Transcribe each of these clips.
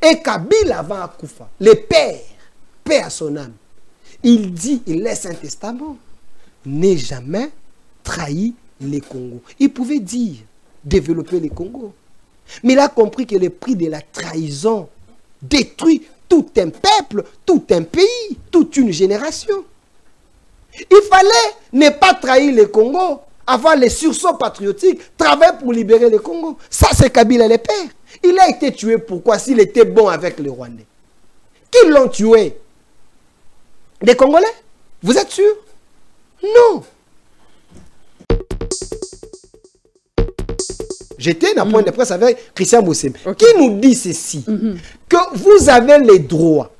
Et Kabila avant Akoufa, le père, paix à son âme, il dit, il laisse un testament, n'est jamais trahi les Congos. Il pouvait dire, développer les Congos. Mais il a compris que le prix de la trahison détruit tout un peuple, tout un pays, toute une génération. Il fallait ne pas trahir le Congo, avoir les sursauts patriotiques, travailler pour libérer le Congo. Ça, c'est Kabila le père. Il a été tué pourquoi s'il était bon avec les Rwandais? Qui l'ont tué? Des Congolais? Vous êtes sûr? Non. J'étais dans un point de presse avec Christian Boussem, qui nous dit ceci, que vous avez le droit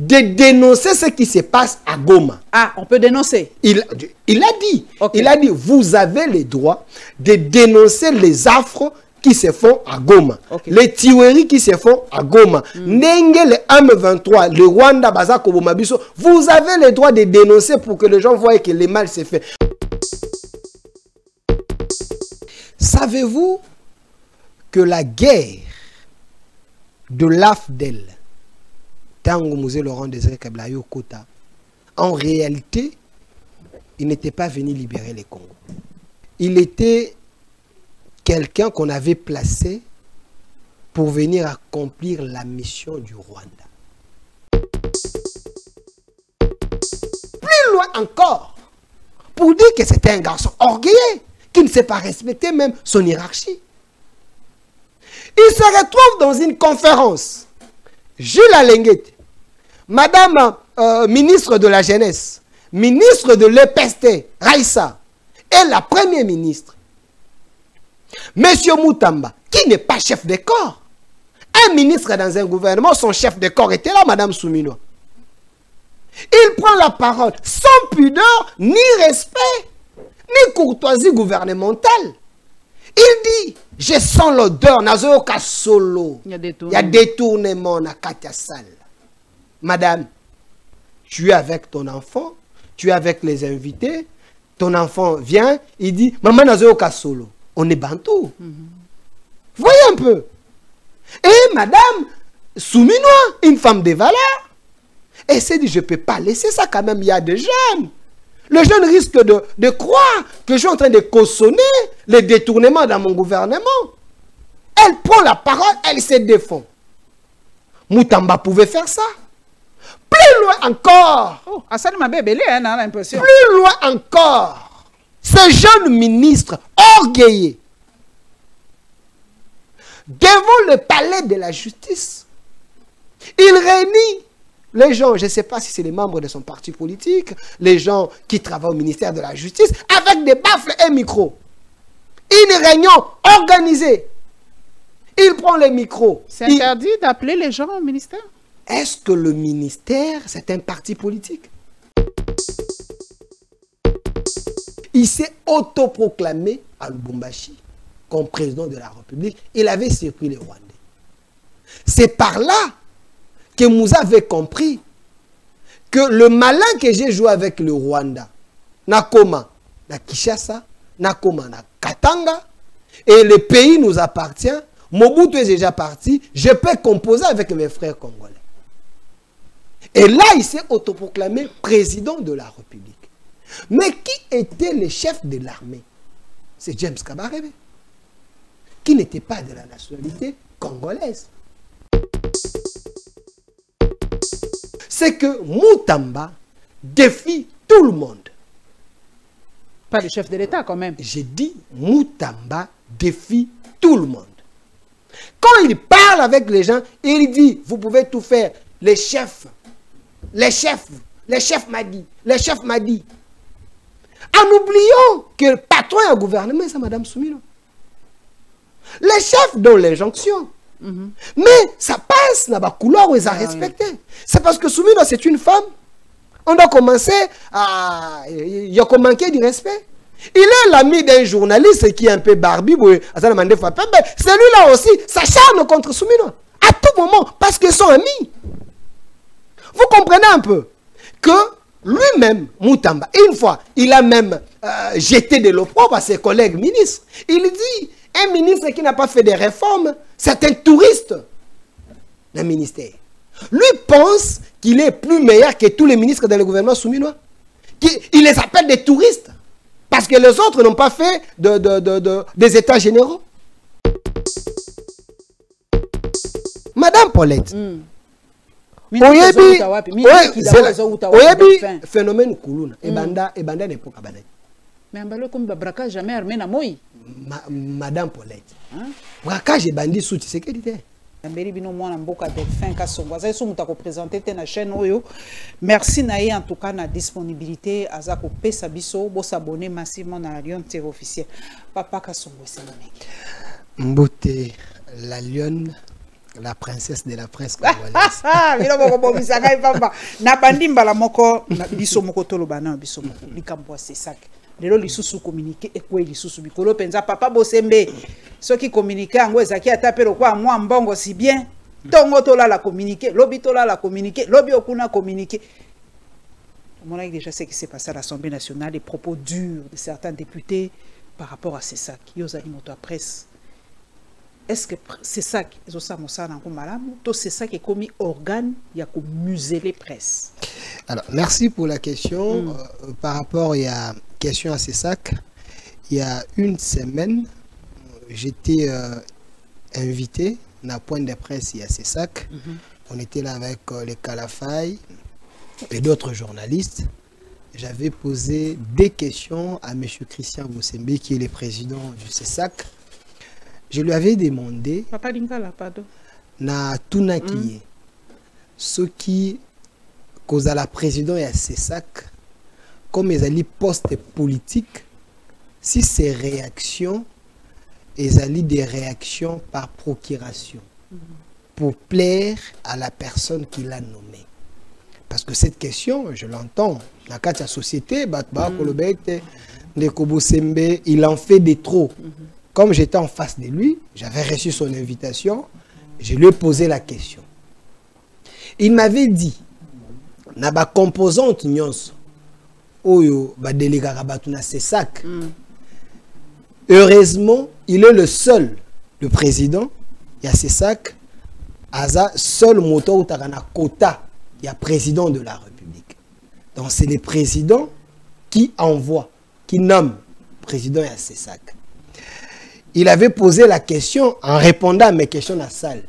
de dénoncer ce qui se passe à Goma. Ah, on peut dénoncer. Il a dit, il a dit, vous avez le droit de dénoncer les affres qui se font à Goma, les tueries qui se font à Goma, Nenge le M23, le Rwanda, Bazako Bomabiso, vous avez le droit de dénoncer pour que les gens voient que le mal s'est fait. Savez-vous que la guerre de l'AFDEL, Tango Musée Laurent Désiré Kabila Kota, en réalité, il n'était pas venu libérer les Congos. Il était quelqu'un qu'on avait placé pour venir accomplir la mission du Rwanda. Plus loin encore, pour dire que c'était un garçon orgueilleux, qui ne sait pas respecter même son hiérarchie. Il se retrouve dans une conférence. Jules Alenguet, Madame ministre de la Jeunesse, ministre de l'EPST, Raïssa, et la première ministre, Monsieur Moutamba, qui n'est pas chef de corps. Un ministre dans un gouvernement, son chef de corps était là, Madame Souminois. Il prend la parole sans pudeur, ni respect, ni courtoisie gouvernementale. Il dit, je sens l'odeur, nazoyoka solo. Il y a détournement na Katia Sal. Madame, tu es avec ton enfant, tu es avec les invités, ton enfant vient, il dit, maman nazoyoka solo. On est bantou. Voyez un peu. Et Madame Souminois, une femme de valeur, elle s'est dit, je ne peux pas laisser ça quand même, il y a des jeunes. Le jeune risque de croire que je suis en train de cautionner les détournements dans mon gouvernement. Elle prend la parole, elle se défend. Moutamba pouvait faire ça. Plus loin encore. Oh, Assane Mabébélé, hein, on a l'impression. Plus loin encore. Ce jeune ministre orgueilleux, devant le palais de la justice, il réunit les gens, je ne sais pas si c'est les membres de son parti politique, les gens qui travaillent au ministère de la Justice, avec des baffles et micros. Une réunion organisée. Il prend les micros. C'est interdit d'appeler les gens au ministère? Est-ce que le ministère, c'est un parti politique? Il s'est autoproclamé à Lubumbashi comme président de la République. Il avait surpris les Rwandais. C'est par là que vous avez compris que le malin que j'ai joué avec le Rwanda, Nakoma, na Kinshasa, Nakoma, na Katanga, et le pays nous appartient, Mobutu est déjà parti, je peux composer avec mes frères congolais. Et là, il s'est autoproclamé président de la République. Mais qui était le chef de l'armée? C'est James Kabarebe, qui n'était pas de la nationalité congolaise. C'est que Moutamba défie tout le monde. Pas le chef de l'État quand même. J'ai dit Moutamba défie tout le monde. Quand il parle avec les gens, il dit, vous pouvez tout faire. Les chefs m'a dit, les chefs m'a dit. En oubliant que le patron et le gouvernement, c'est Mme Soumino. Les chefs donnent l'injonction. Mais ça passe dans la couleur où ils ont respecté. C'est parce que Soumino, c'est une femme. On doit commencer à... Il y a qu'on manquer du respect. Il est l'ami d'un journaliste qui est un peu barbu. C'est lui-là aussi, s'acharne contre Soumino. À tout moment, parce qu'ils sont amis. Vous comprenez un peu que lui-même, Moutamba, une fois, il a même jeté de l'opprobre à ses collègues ministres. Il dit, un ministre qui n'a pas fait des réformes, c'est un touriste. dans le ministère. Lui pense qu'il est plus meilleur que tous les ministres dans le gouvernement souminois. Il les appelle des touristes. Parce que les autres n'ont pas fait des états généraux. Madame Paulette. Oyebi phénomène kuluna. Ebanda n'époque abandonné. Mais ambalo comme braquage jamais armé na moi. Madame Paulette. Braquage bandi sous sécurité. Merci naïe en tout cas na disponibilité azako pesa biso bo s'abonner massivement na Lyon TV officiel. Papa Kasongo Semonek. Mbote la lionne, la princesse de la presse congolaise. Mino boko bomisa kai pamba. Na bandimba la moko na biso moko tolo bana biso moko likambo c'est ça. Lelo lisusu communiquer ekwe lisusu bikolo penza papa bosembe ceux qui communiquer ngo ezaki atapelo kwa moi mbongo si bien tongo tola la communiquer lobi tola la communiquer lobi okuna communiquer. On a déjà ce qui s'est passé à l'Assemblée nationale, les propos durs de certains députés par rapport à ces sacs yo zali moto à presse. Est-ce que c'est ça qui est ça c'est ça qui est commis organe il y a comme museler presse. Alors merci pour la question. Par rapport il y a question à ces sacs. Il y a une semaine, j'étais invité à la pointe de presse il y a ces sacs. On était là avec les Kalafay et d'autres journalistes. J'avais posé des questions à M. Christian Bosembe qui est le président du CESAC. Je lui avais demandé Papa Lingala, pardon. Na tuna qui ce qui cause la président et à CESAC comme ils allaient poste politique si ces réactions ils allaient des réactions par procuration pour plaire à la personne qui l'a nommé. Parce que cette question, je l'entends, dans la société, il en fait des trop. Comme j'étais en face de lui, j'avais reçu son invitation, je lui ai posé la question. Il m'avait dit, na ba composante nyonso, oyo ba délégué rabatuna CESAC. Heureusement, il est le seul, le président, il y a CESAC, Aza seul moto ou na quota, il y a président de la République. Donc c'est le président qui envoie, qui nomme président et à CESAC. Il avait posé la question en répondant à mes questions dans la salle.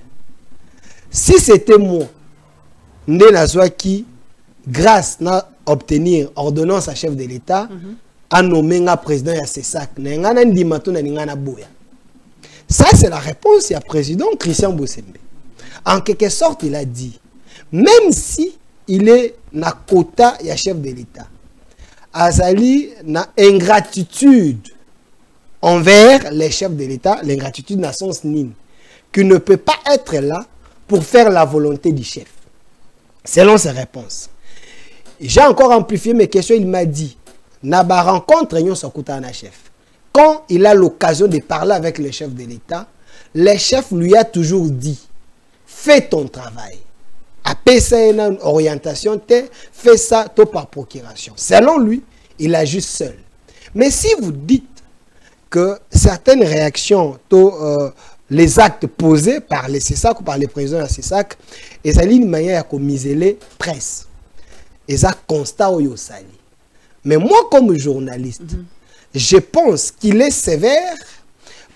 Si c'était moi, qui, grâce à obtenir ordonnance à chef de l'État, a nommé un président et à CESAC, ça c'est la réponse à président Christian Bosembe. En quelque sorte, il a dit, même si il est na quota et chef de l'État, Azali na ingratitude envers les chefs de l'État, l'ingratitude n'a sens nul, qui ne peut pas être là pour faire la volonté du chef. Selon ses réponses. J'ai encore amplifié mes questions, il m'a dit, Naba rencontre un chef. Quand il a l'occasion de parler avec le chef de l'État, le chef lui a toujours dit, fais ton travail. Après ça, une orientation, fais ça par procuration. Selon lui, il agit seul. Mais si vous dites que certaines réactions, les actes posés par les CESAC ou par les présidents de la CESAC, et ça une manière à miser presse. Et ça constat au Yosali. Mais moi, comme journaliste, je pense qu'il est sévère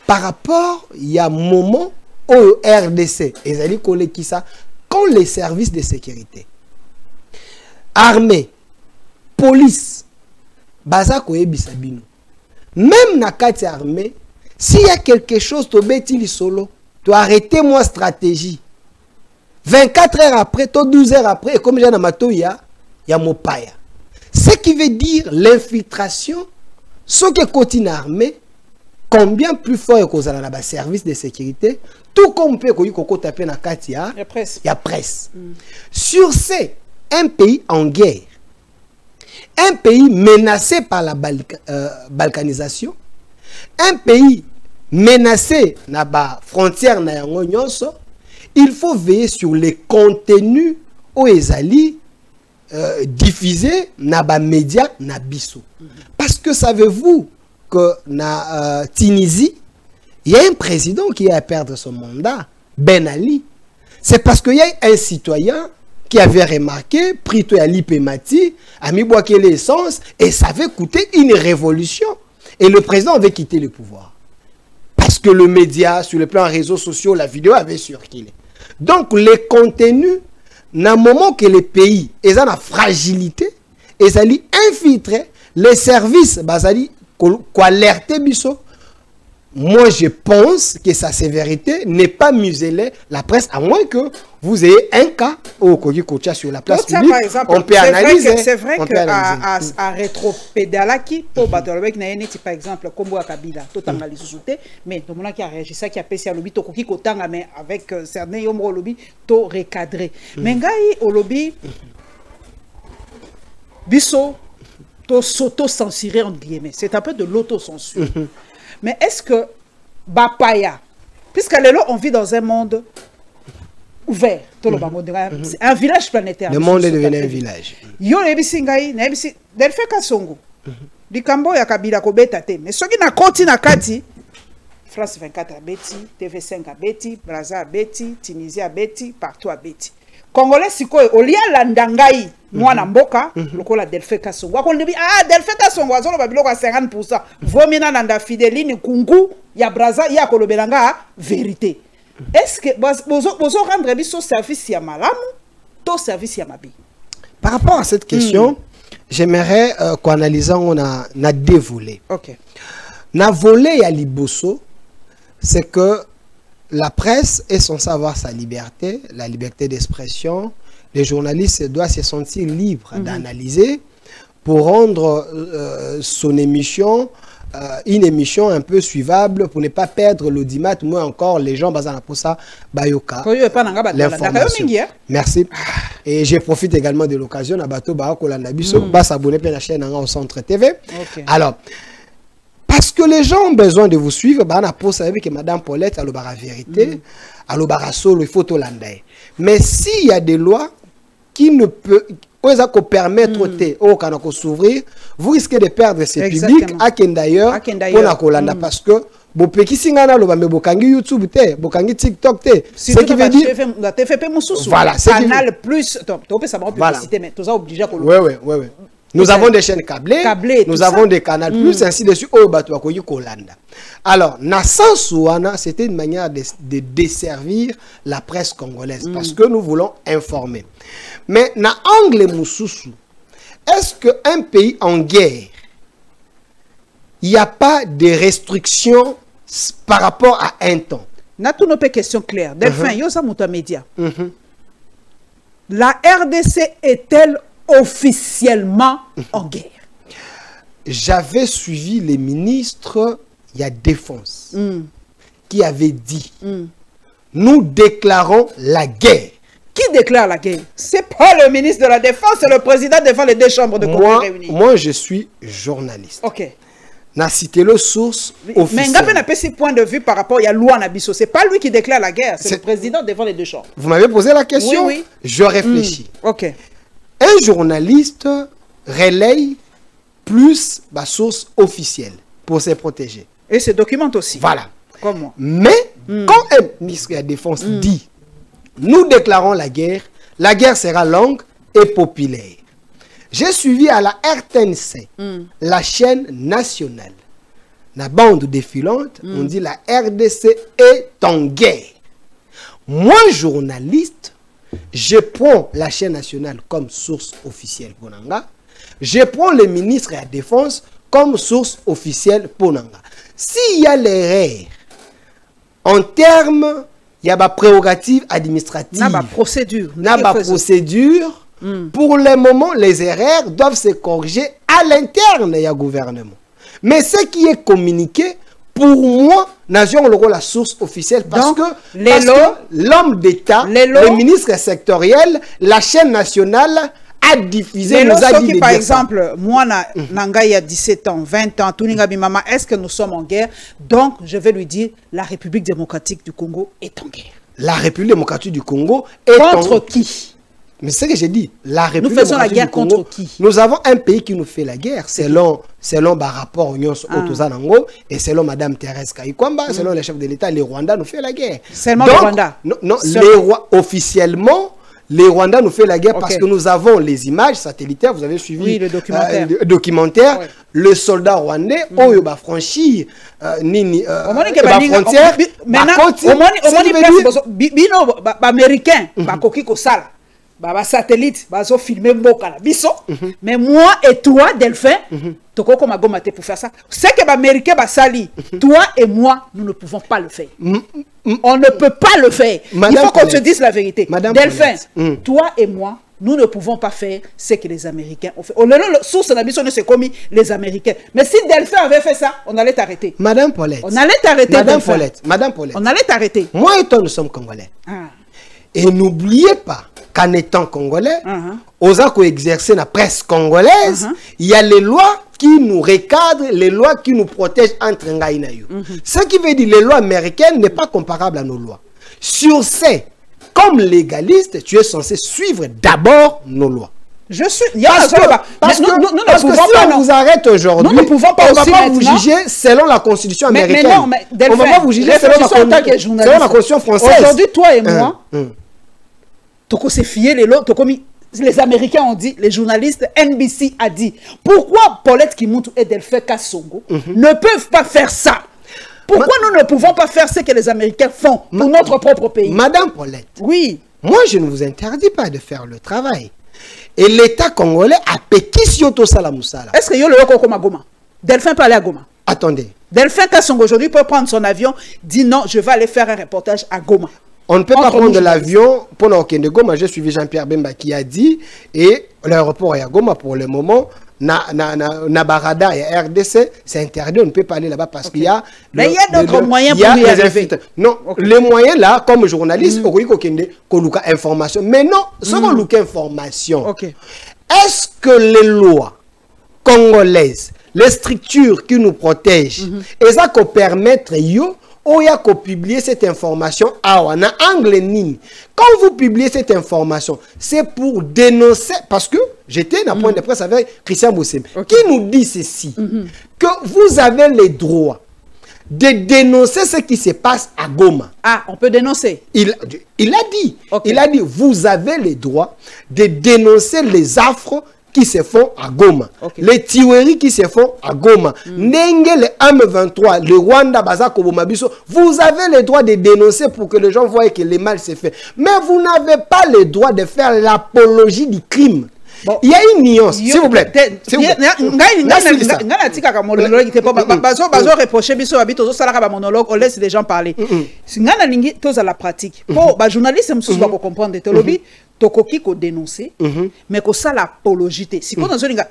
par rapport, il y a un moment au RDC, et ça qui ça, quand les services de sécurité, armée, police, bazako et bisabino, même na kati armée, s'il y a quelque chose, tu bêtis solo, tu arrêter moi stratégie. 24 heures après, 12 heures après, et comme j'ai dans il y a mon paya. Ce qui veut dire l'infiltration, ce qui est côté armée, combien plus fort que dans le service de sécurité, tout comme peut taper dans kati ya presse. Sur ce, un pays en guerre, un pays menacé par la balkanisation, un pays menacé na ba frontière na yango nyonso, il faut veiller sur les contenus aux ezali diffusés na ba médias na biso. Parce que savez-vous que na Tunisie, il y a un président qui a perdu son mandat, Ben Ali. C'est parce qu'il y a un citoyen qui avait remarqué, pris toi à l'IPMATI, a mis boire l'essence, et ça avait coûté une révolution. Et le président avait quitté le pouvoir. Parce que le média, sur le plan réseaux sociaux, la vidéo avait circulé. Donc, les contenus, dans le moment que les pays, ils ont la fragilité, ils allaient infiltrer les services, ils allaient alerter biso. Moi, je pense que sa sévérité n'est pas muselée la presse, à moins que vous ayez un cas au Kogi-Kocha sur la place publique. On peut analyser. C'est vrai qu'à rétro-pédalaki, pour Batolobek, par exemple, Kombo Kabila, tout en sous-souté, mais tout le monde qui a réagi, ça qui a pété à l'obit, tout qui kotanga, mais avec certains yomro au lobby, tout recadré. Mais ngai au lobby, biso, tout s'auto-censurer entre guillemets. C'est un peu de l'autocensure. Mais est-ce que Bapaya, puisque on vit dans un monde ouvert, c'est un village planétaire. Le monde est devenu un village. Yo nebisingai, nebisi delfe kasongo. Likambo ya kabila ko beta te. Mais soki na koti na kati France 24 a beti, TV5 a beti, Brazza a beti, Tunisia a beti, partout a beti. Congolais sikoyo olia landangai mwana mboka lokola Delfe Kasongo akondebi Delfe Kasongo azolo babiloko à 50%. Vomina nanda Fideline Kungu ya Brazza ya kolobelanga vérité. Est-ce que bozo rendre biso service ya malamu to service ya mabi? Par rapport à cette question, j'aimerais qu'on analyse on a deux volets. OK. Na volet ya liboso, c'est que la presse est censée avoir sa liberté, la liberté d'expression. Les journalistes doivent se sentir libres d'analyser pour rendre son émission une émission un peu suivable, pour ne pas perdre l'audimat, moins encore les gens basés pour ça, Bayoka. L'information. Merci. Et je profite également de l'occasion à Bato Barako Landabiso, bas s'abonner à la chaîne au Centre TV. Alors, parce que les gens ont besoin de vous suivre, bah, on a posé avec Madame Paulette à l'obara vérité, à l'obara solo, il faut tout l'andai. Mais s'il y a des lois qui ne peuvent permettre au s'ouvrir, vous risquez de perdre ces publics à Kendailleurs pour la Kolanda parce que Bopeki singana lo bambe bokangi YouTube te, bokangi TikTok te. Ce qui veut dire la TFP Moussou. Voilà, canal plus top ça va publicité mais tout ça obligé que oui. Nous avons des chaînes câblées, nous avons des canaux plus, ainsi de suite. Alors, c'était une manière de desservir la presse congolaise parce que nous voulons informer. Mais, na angle Moussoussou, est-ce qu'un pays en guerre, il n'y a pas de restrictions par rapport à un temps? Na tout nos questions claires. Delphin, yosa mouta média. La RDC est-elle officiellement en guerre? J'avais suivi les ministres, il y a défense, qui avaient dit nous déclarons la guerre. Qui déclare la guerre? C'est pas le ministre de la Défense, c'est le président devant les deux chambres de Congrès réunies. Moi, je suis journaliste. OK. N'a cité le source officielle. Mais n'a pas ses points de vue par rapport à Loi Nabiso. C'est pas lui qui déclare la guerre, c'est le président devant les deux chambres. Vous m'avez posé la question? Oui. Je réfléchis. OK. Un journaliste relaye plus la source officielle pour se protéger. Et se documente aussi. Voilà. Comment? Mais quand un ministre de la Défense dit nous déclarons la guerre sera longue et populaire. J'ai suivi à la RTNC, la chaîne nationale, la bande défilante, on dit la RDC est en guerre. Moi, journaliste, je prends la chaîne nationale comme source officielle pour Nanga. Je prends le ministre de la Défense comme source officielle pour Nanga. S'il y a l'erreur en termes, il y a ma prérogative administrative. Il y a ma procédure. Pour le moment, les erreurs doivent se corriger à l'interne du gouvernement. Mais ce qui est communiqué, pour moi, nation la source officielle parce que l'homme d'État, le ministre sectoriel, la chaîne nationale a diffusé nos avis. Par exemple, moi, Nanga, il y a 17 ans, 20 ans, Mama, est-ce que nous sommes en guerre? Donc, je vais lui dire, la République démocratique du Congo est en guerre. La République démocratique du Congo est contre qui? Mais c'est ce que j'ai dit. La République faisons la démocratique guerre du Congo, contre qui? Nous avons un pays qui nous fait la guerre selon rapport Union Otozanango et selon Madame Thérèse Kayikwamba, selon les chefs de l'État, les Rwandais nous fait la guerre. Seulement Donc, le Rwanda. Non, officiellement, les Rwandais nous fait la guerre parce que nous avons les images satellitaires. Vous avez suivi le documentaire. le documentaire. Ouais. Le soldat rwandais, il va franchir frontière. Maintenant, américain, bakoki kosala. Baba satellite, bazo filmer mboka na biso. Mais moi et toi, Delphin, toko comme Goma pour faire ça. C'est que l'américain basali, toi et moi, nous ne pouvons pas le faire. On ne peut pas le faire. Il faut qu'on se dise la vérité. Delphin, toi et moi, nous ne pouvons pas faire ce que les Américains ont fait. Source de la mission, c'est comme les Américains. Mais si Delphin avait fait ça, on allait t'arrêter. Madame Paulette. On allait t'arrêter. Madame Paulette. On allait t'arrêter. Moi et toi, nous sommes Congolais. Et n'oubliez pas qu'en étant Congolais, osons exercer la presse congolaise, il y a les lois qui nous recadrent, les lois qui nous protègent entre Ngaï et Naïou. Ce qui veut dire que les lois américaines n'est pas comparable à nos lois. Sur ces, comme légaliste, tu es censé suivre d'abord nos lois. Je suis. Parce que si on vous arrête aujourd'hui, nous ne pouvons pas on ne va pas vous juger selon la constitution américaine. Mais non, mais Delphin, on ne va pas vous juger selon la constitution française. Aujourd'hui, toi et moi, Toko s'est fié les lois, les Américains ont dit, les journalistes, NBC a dit, pourquoi Paulette Kimuntu et Delphin Kassongo ne peuvent pas faire ça? Pourquoi nous ne pouvons pas faire ce que les Américains font pour notre propre pays? Madame Paulette, oui. Moi, je ne vous interdis pas de faire le travail. Et l'État congolais a péqué sur tout ça la moussala. Est-ce que yo le yoko comme à Goma? Delphin peut aller à Goma? Attendez. Delphin Kassongo aujourd'hui peut prendre son avion, dit non, je vais aller faire un reportage à Goma. On ne peut pas prendre l'avion pour de Goma. J'ai suivi Jean-Pierre Bemba qui a dit, et l'aéroport est à Goma pour le moment. Nabarada et RDC, c'est interdit, on ne peut pas aller là-bas parce qu'il y a... Mais il y a d'autres moyens pour y arriver. Non, les moyens là, comme journaliste, on peut information. Mais non, ce qu'on look information, est-ce que les lois congolaises, les structures qui nous protègent, et ça qu'on permettre yo, ou y a qu'on publier cette information à angle nini. Quand vous publiez cette information, c'est pour dénoncer, parce que j'étais dans un point de presse avec Christian Bossembe, qui nous dit ceci, que vous avez les droits de dénoncer ce qui se passe à Goma. Ah, on peut dénoncer. Il a dit, il a dit, vous avez les droits de dénoncer les affres qui se font à Goma, les tueries qui se font à Goma, Nenge le M23, le Rwanda, Bazako, Bomabiso, vous avez le droit de dénoncer pour que les gens voient que le mal se fait. Mais vous n'avez pas le droit de faire l'apologie du crime. Bon. Il y a une nuance, s'il vous plaît. On laisse les gens parler. Si la pratique, journaliste, comprendre tokoki ko dénoncer, mais ko ça l'apologité. Si on a une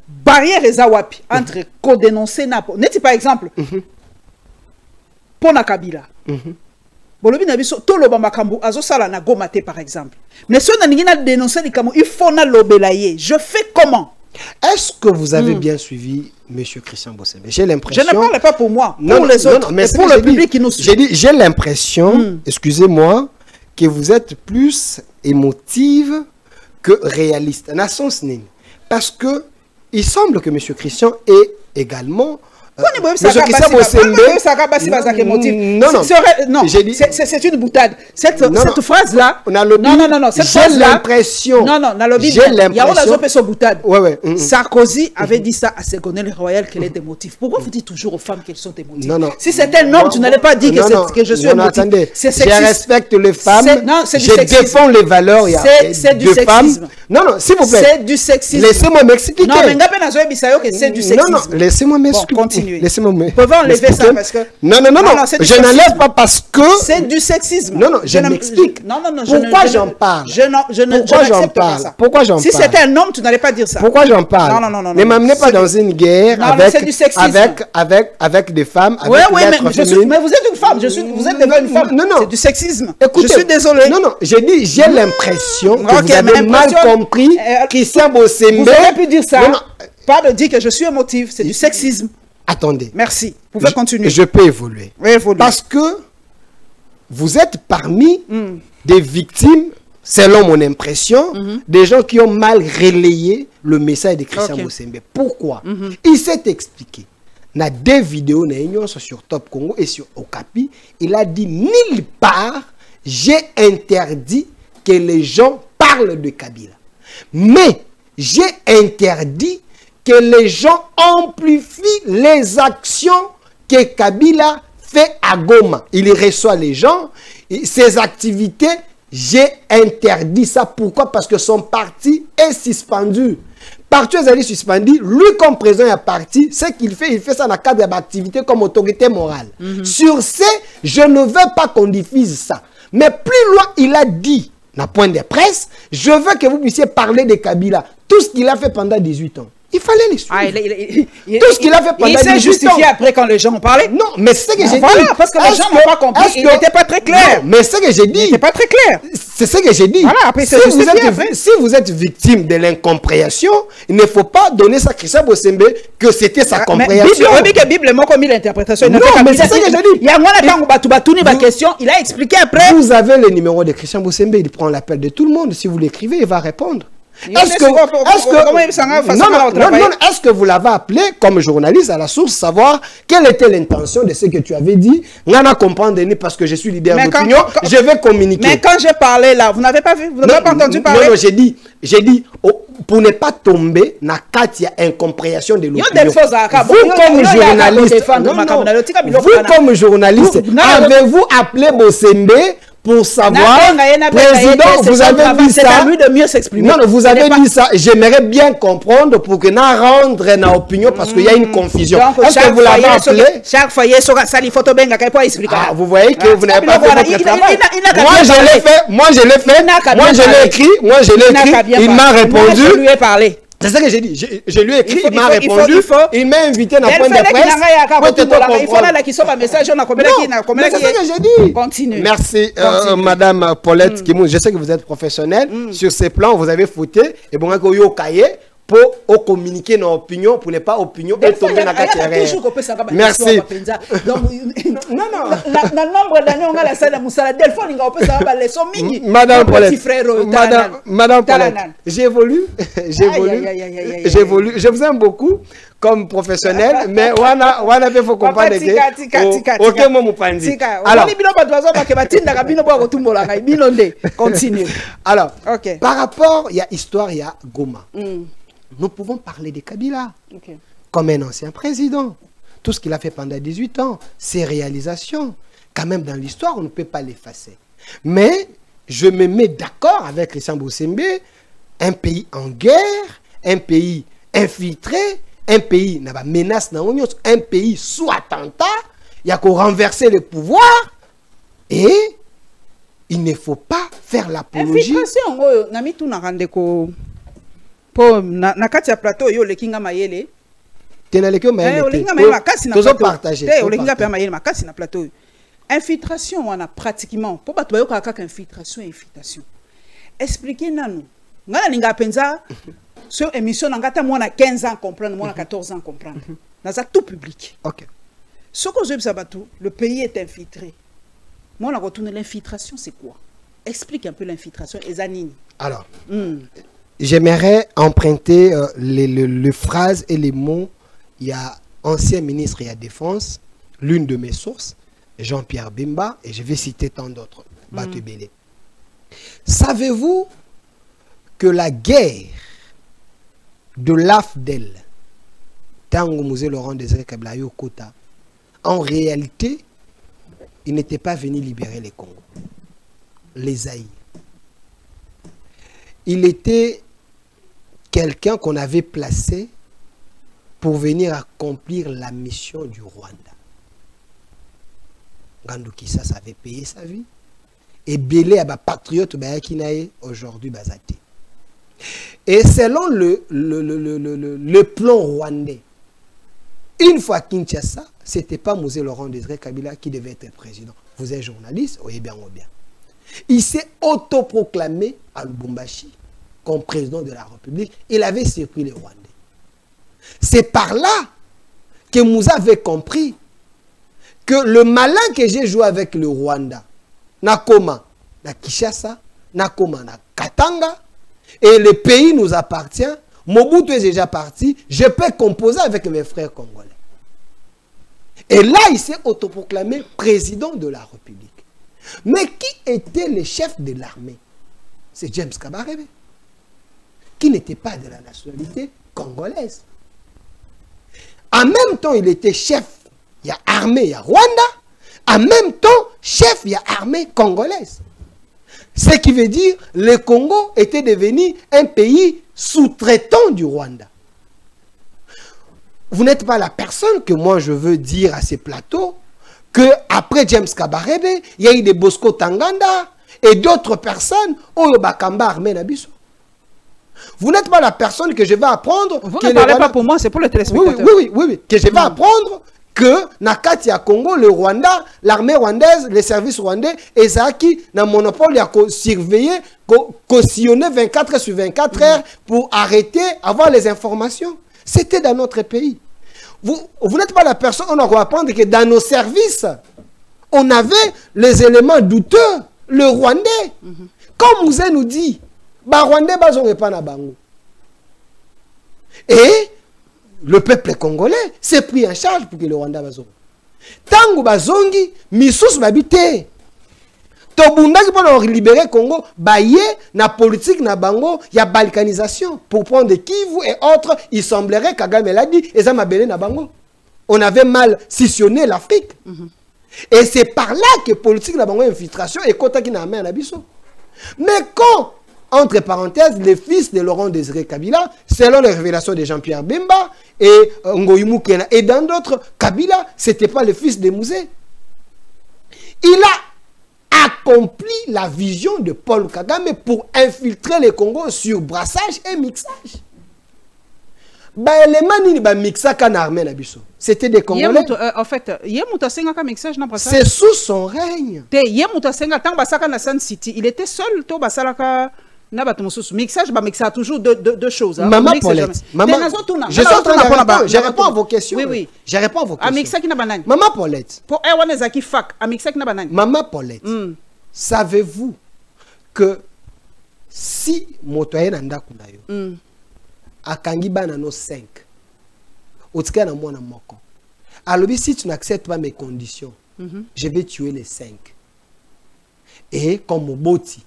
barrière ezawapi entre ko dénoncer na n'est par exemple pour na Kabila. Bolobi na biso to loba makambu azo sala na Goma te par exemple. Mais si on a ningi na dénoncer likamo, il faut na lobelaye. Je fais comment? Est-ce que vous avez bien suivi Monsieur Christian Bossembe? J'ai l'impression. Je ne parle pas pour moi, pour les autres, mais pour le public qui nous suit. J'ai l'impression, excusez-moi, que vous êtes plus émotive que réaliste. Parce que il semble que M. Christian est également... c'est une boutade. Cette phrase-là... J'ai l'impression... Sarkozy avait dit ça à Ségolène Royal qu'elle est des motifs. Pourquoi vous dites toujours aux femmes qu'elles sont des motifs? Si c'est un homme, tu n'allais pas dire que je suis un motif. Je respecte les femmes. Je défends les valeurs de femmes. Non, s'il vous plaît. C'est du sexisme. Laissez-moi m'expliquer. Non, mais c'est du sexisme. Non, laissez-moi m'expliquer. Continuez. Laissez-moi Vous pouvez enlever ça parce que... Non, je n'enlève pas parce que... C'est du sexisme. Non, je m'explique. Pourquoi j'en parle? Pourquoi j'en parle? Si c'était un homme, tu n'allais pas dire ça. Pourquoi j'en parle? Non. Ne m'amenez pas dans une guerre avec des femmes, mais vous êtes une femme. Vous êtes devant une femme. Non. C'est du sexisme. Écoutez, je suis désolé. Non, j'ai dit, j'ai l'impression que vous avez mal compris Christian Bossembe. Vous avez pu dire ça. Pas de dire que je suis émotive. C'est du sexisme. Attendez. Merci. Vous pouvez continuer. Je peux évoluer. Parce que vous êtes parmi des victimes selon mon impression, des gens qui ont mal relayé le message de Christian Bosembe. Pourquoi? Il s'est expliqué. Dans 2 vidéos sur Top Congo et sur Okapi, il a dit nulle part j'ai interdit que les gens parlent de Kabila. Mais j'ai interdit que les gens amplifient les actions que Kabila fait à Goma. Il reçoit les gens, ses activités, j'ai interdit ça. Pourquoi? Parce que son parti est suspendu. Parti est suspendu, lui comme président est parti, ce qu'il fait, il fait ça dans le cadre d'activité comme autorité morale. Sur ce, je ne veux pas qu'on diffuse ça. Mais plus loin, il a dit, dans point de presse, je veux que vous puissiez parler de Kabila. Tout ce qu'il a fait pendant 18 ans. Il fallait les suivre. Tout ce qu'il a fait pendant 18 ans. Il s'est justifié après quand les gens ont parlé. Non, mais c'est ce que j'ai dit. Parce que les gens n'ont pas compris. Il n'était pas très clair. Non, mais c'est ce que j'ai dit. Il n'était pas très clair. C'est ce que j'ai dit. Voilà, après, si vous êtes victime de l'incompréhension, il ne faut pas donner ça à Christian Bosembe que c'était sa compréhension. La Bible m'a commis l'interprétation. Non, mais c'est ce que j'ai dit. Il y a une question. Il a expliqué après. Vous avez le numéro de Christian Bosembe. Il prend l'appel de tout le monde. Si vous l'écrivez, il va répondre. Est-ce que vous l'avez appelé comme journaliste à la source, savoir quelle était l'intention de ce que tu avais dit? On a comprendre parce que je suis leader d'opinion, je vais communiquer. Mais quand j'ai parlé là, vous n'avez pas vu, vous n'avez pas entendu parler? Non, j'ai dit pour ne pas tomber dans il y a incompréhension de l'opinion. Vous comme journaliste, avez-vous appelé Bosembe pour savoir, président, vous avez dit ça. Non, vous avez dit ça. J'aimerais bien comprendre pour que nous rendre une opinion parce qu'il y a une confusion. Est-ce que vous l'avez appelé? Chaque foyer sera sali photo benga pour expliquer. Ah, vous voyez que vous n'avez pas fait votre travail. Moi, je l'ai fait. Moi, je l'ai fait. Moi, je l'ai écrit. Moi, je l'ai écrit. Il m'a répondu. Je lui ai parlé. C'est ça que j'ai dit. Je lui ai écrit, il m'a répondu. Il m'a invité dans le point de presse. Il faut là qu'il soit un message. C'est ça que j'ai dit. Continue. Merci, Madame Paulette Kimou. Je sais que vous êtes professionnelle. Sur ces plans, vous avez fouté. Et bon, vous avez cahier pour communiquer nos opinions, pour ne pas opinion et tomber dans la carrière. Merci. Non, non. Dans le nombre d'années, on a la salle de Moussala. Delphine, on peut savoir les sommes mini. Madame Paulette. Madame Paulette. J'évolue. Je vous aime beaucoup comme professionnel, mais on fait faut comprendre que aucun mot m'upandi. Alors, par rapport, il y a histoire, il y a Goma. Nous pouvons parler de Kabila comme un ancien président. Tout ce qu'il a fait pendant 18 ans, ses réalisations, quand même dans l'histoire, on ne peut pas l'effacer. Mais je me mets d'accord avec Christian Bosembe, un pays en guerre, un pays infiltré, un pays n'a pas menace, un pays sous attentat, il y a qu'à renverser le pouvoir et il ne faut pas faire l'apologie. Pour na kati ya plateau yo lekinga mayele tenaleke mayele lekinga mayele makasi na plateau partager lekinga pe mayele makasi na plateau infiltration on a pratiquement pour ba toyoka kaka infiltration expliquer nanu ngala ninga penza sur émission ngata mona 15 ans comprendre mona 14 ans comprendre naza tout public. OK. Ce que je sais tout le pays est infiltré. Moi on a retourné l'infiltration c'est quoi? Explique un peu l'infiltration et zanini. Alors j'aimerais emprunter les phrases et les mots. Il y a ancien ministre et la Défense, l'une de mes sources, Jean-Pierre Bemba, et je vais citer tant d'autres. Batubele. Savez-vous que la guerre de l'AFDEL, Tango Musée Laurent Désiré Kabila Kota, en réalité, il n'était pas venu libérer les Congos, les Zaïre. Il était quelqu'un qu'on avait placé pour venir accomplir la mission du Rwanda. Ngandou Kisasa avait payé sa vie. Et Belé a patriote aujourd'hui Bazate. Et selon le plan rwandais, une fois Kinshasa, ce n'était pas Mosé Laurent Désiré Kabila qui devait être président. Vous êtes journaliste, oui bien ou bien. Il s'est autoproclamé à Lubumbashi comme président de la République. Il avait surpris les Rwandais. C'est par là que vous avez compris que le malin que j'ai joué avec le Rwanda, Nakoma, na Kinshasa, nakoma na Katanga, et le pays nous appartient, Mobutu est déjà parti, je peux composer avec mes frères congolais. Et là, il s'est autoproclamé président de la République. Mais qui était le chef de l'armée? C'est James Kabarebe, qui n'était pas de la nationalité congolaise. En même temps, il était chef, il y a armée, il y a Rwanda. En même temps, chef, il y a armée congolaise. Ce qui veut dire que le Congo était devenu un pays sous-traitant du Rwanda. Vous n'êtes pas la personne que moi je veux dire à ces plateaux que après James Kabarebe, il y a eu des Bosco Tanganda et d'autres personnes au Bakamba armé Nabiso. Vous n'êtes pas la personne que je vais apprendre. Vous ne parlez pas pour moi, c'est pour le téléspectateur. Oui. Que je vais apprendre que Nakati à Congo, le Rwanda, l'armée rwandaise, les services rwandais, et Zaki, dans le monopole, il a surveillé, cautionné 24 sur 24 heures pour arrêter, avoir les informations. C'était dans notre pays. Vous n'êtes pas la personne, on doit apprendre que dans nos services, on avait les éléments douteux, le Rwandais. Comme Mouzé nous dit, bah Rwandais, bah on pas na bango. Et le peuple congolais s'est pris en charge pour que le Rwanda bazongi. Tango bazongi, misous babité. Tobundaki pour libérer Congo, baye na politique na bango, il y a balkanisation. Pour prendre Kivu et autres, il semblerait Kagame l'a dit, et ça m'a belé na bango. On avait mal scissionné l'Afrique. Et c'est par là que politique na bango infiltration et kota qui n'a main na biso. Mais quand, entre parenthèses, les fils de Laurent Désiré Kabila, selon les révélations de Jean-Pierre Bemba et Ngoïmou Kena et dans d'autres, Kabila, c'était pas le fils de Mouzé. Il a accompli la vision de Paul Kagame pour infiltrer le Congo sur brassage et mixage. C'était des Congolais. En fait, c'est sous son règne. Il était seul. Mixage, mixa toujours deux choses. Maman Paulette, je réponds à vos questions. Oui. Je réponds à vos questions. Maman Paulette. Maman Paulette, savez-vous que si motoyen nanda kunayo, akangiba na no 5, otika na mwana moko. Alors si tu n'acceptes pas mes conditions, je vais tuer les 5. Et comme Moboti,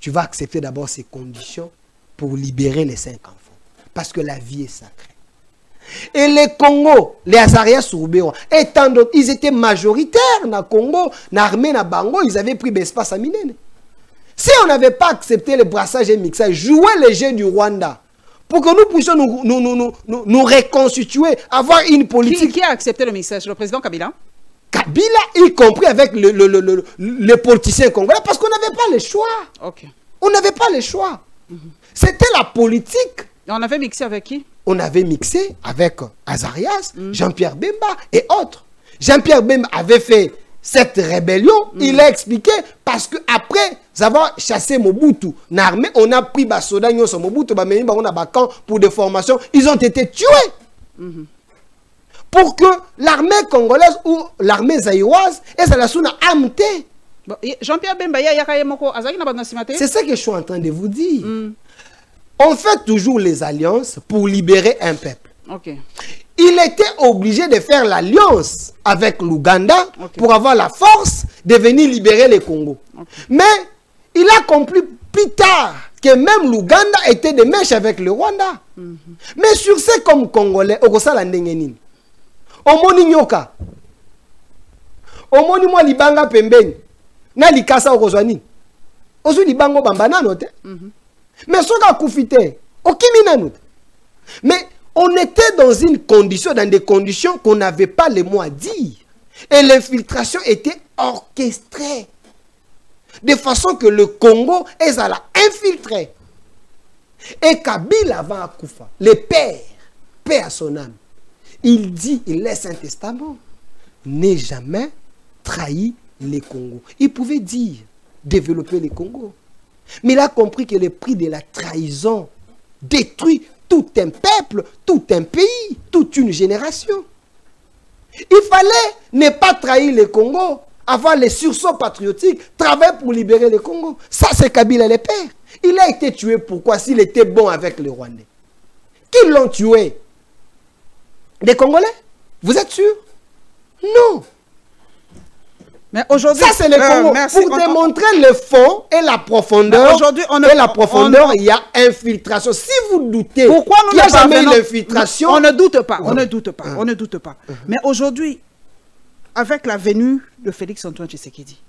tu vas accepter d'abord ces conditions pour libérer les 5 enfants. Parce que la vie est sacrée. Et les Congo, les Azaria Soubéo, étant d'autres, ils étaient majoritaires dans le Congo, dans l'armée, dans Bango, ils avaient pris l'espace à Minene. Si on n'avait pas accepté le brassage et le mixage, jouer les jeux du Rwanda, pour que nous puissions nous reconstituer, avoir une politique... Qui a accepté le mixage? Le président Kabila? Kabila, y compris avec les politiciens congolais, parce qu'on n'avait pas le choix. On n'avait pas le choix. C'était la politique. Et on avait mixé avec qui? On avait mixé avec Azarias, Jean-Pierre Bemba et autres. Jean-Pierre Bemba avait fait cette rébellion, il a expliqué, parce qu'après avoir chassé Mobutu, l'armée, on a pris Basoda, Mobutu, pour des formations, ils ont été tués. Pour que l'armée congolaise ou l'armée zaïroise ait la souna amte. Jean-Pierre Bemba, c'est ça que je suis en train de vous dire. On fait toujours les alliances pour libérer un peuple. Il était obligé de faire l'alliance avec l'Ouganda pour avoir la force de venir libérer le Congo. Mais il a compris plus tard que même l'Ouganda était de mèche avec le Rwanda. Mais sur ce comme Congolais, Omoni nyoka. Omoni mwa libanga pembeni. Na likasa okozwani. Ozu libango bambana note. Mais soka kufite. Okimi nanote. Mais on était dans une condition, dans des conditions qu'on n'avait pas les mots à dire. Et l'infiltration était orchestrée. De façon que le Congo est à la infiltrer. Et Kabila va à Koufa. Le père, paix à son âme. Il dit, il laisse un testament. N'ait jamais trahi les Congos. Il pouvait dire, développer les Congos. Mais il a compris que le prix de la trahison détruit tout un peuple, tout un pays, toute une génération. Il fallait ne pas trahir les Congos avoir les sursauts patriotiques, travailler pour libérer le Congo. Ça, c'est Kabila le père. Il a été tué pourquoi s'il était bon avec les Rwandais? Qui l'ont tué? Des Congolais? Vous êtes sûr? Non. Mais aujourd'hui, ça c'est le Congo. Pour démontrer le fond et la profondeur. Aujourd'hui, il y a infiltration. Si vous doutez qu'il n'y a jamais eu l'infiltration, on ne doute pas. On ne doute pas. On ne doute pas. Mais aujourd'hui, avec la venue de Félix-Antoine Tshisekedi,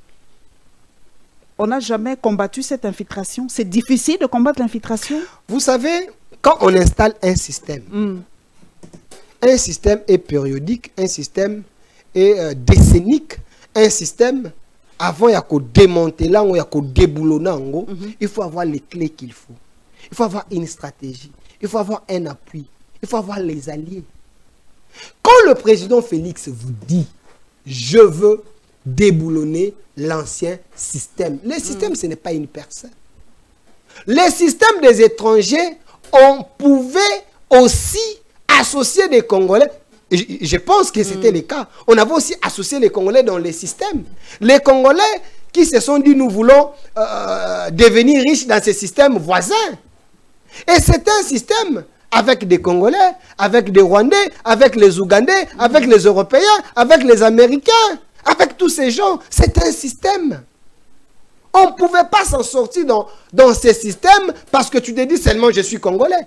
on n'a jamais combattu cette infiltration. C'est difficile de combattre l'infiltration. Vous savez, quand on installe un système est périodique, un système est décennique, un système, avant il y a qu'au démanteler, il y a qu'au déboulonner, il faut avoir les clés qu'il faut. Il faut avoir une stratégie. Il faut avoir un appui. Il faut avoir les alliés. Quand le président Félix vous dit « Je veux déboulonner l'ancien système », le système, ce n'est pas une personne. Le système des étrangers, on pouvait aussi associer des Congolais. Je pense que c'était le cas. On avait aussi associé les Congolais dans les systèmes. Les Congolais qui se sont dit nous voulons devenir riches dans ces systèmes voisins. Et c'est un système avec des Congolais, avec des Rwandais, avec les Ougandais, avec les Européens, avec les Américains, avec tous ces gens. C'est un système. On ne pouvait pas s'en sortir dans ces systèmes parce que tu te dis seulement je suis Congolais.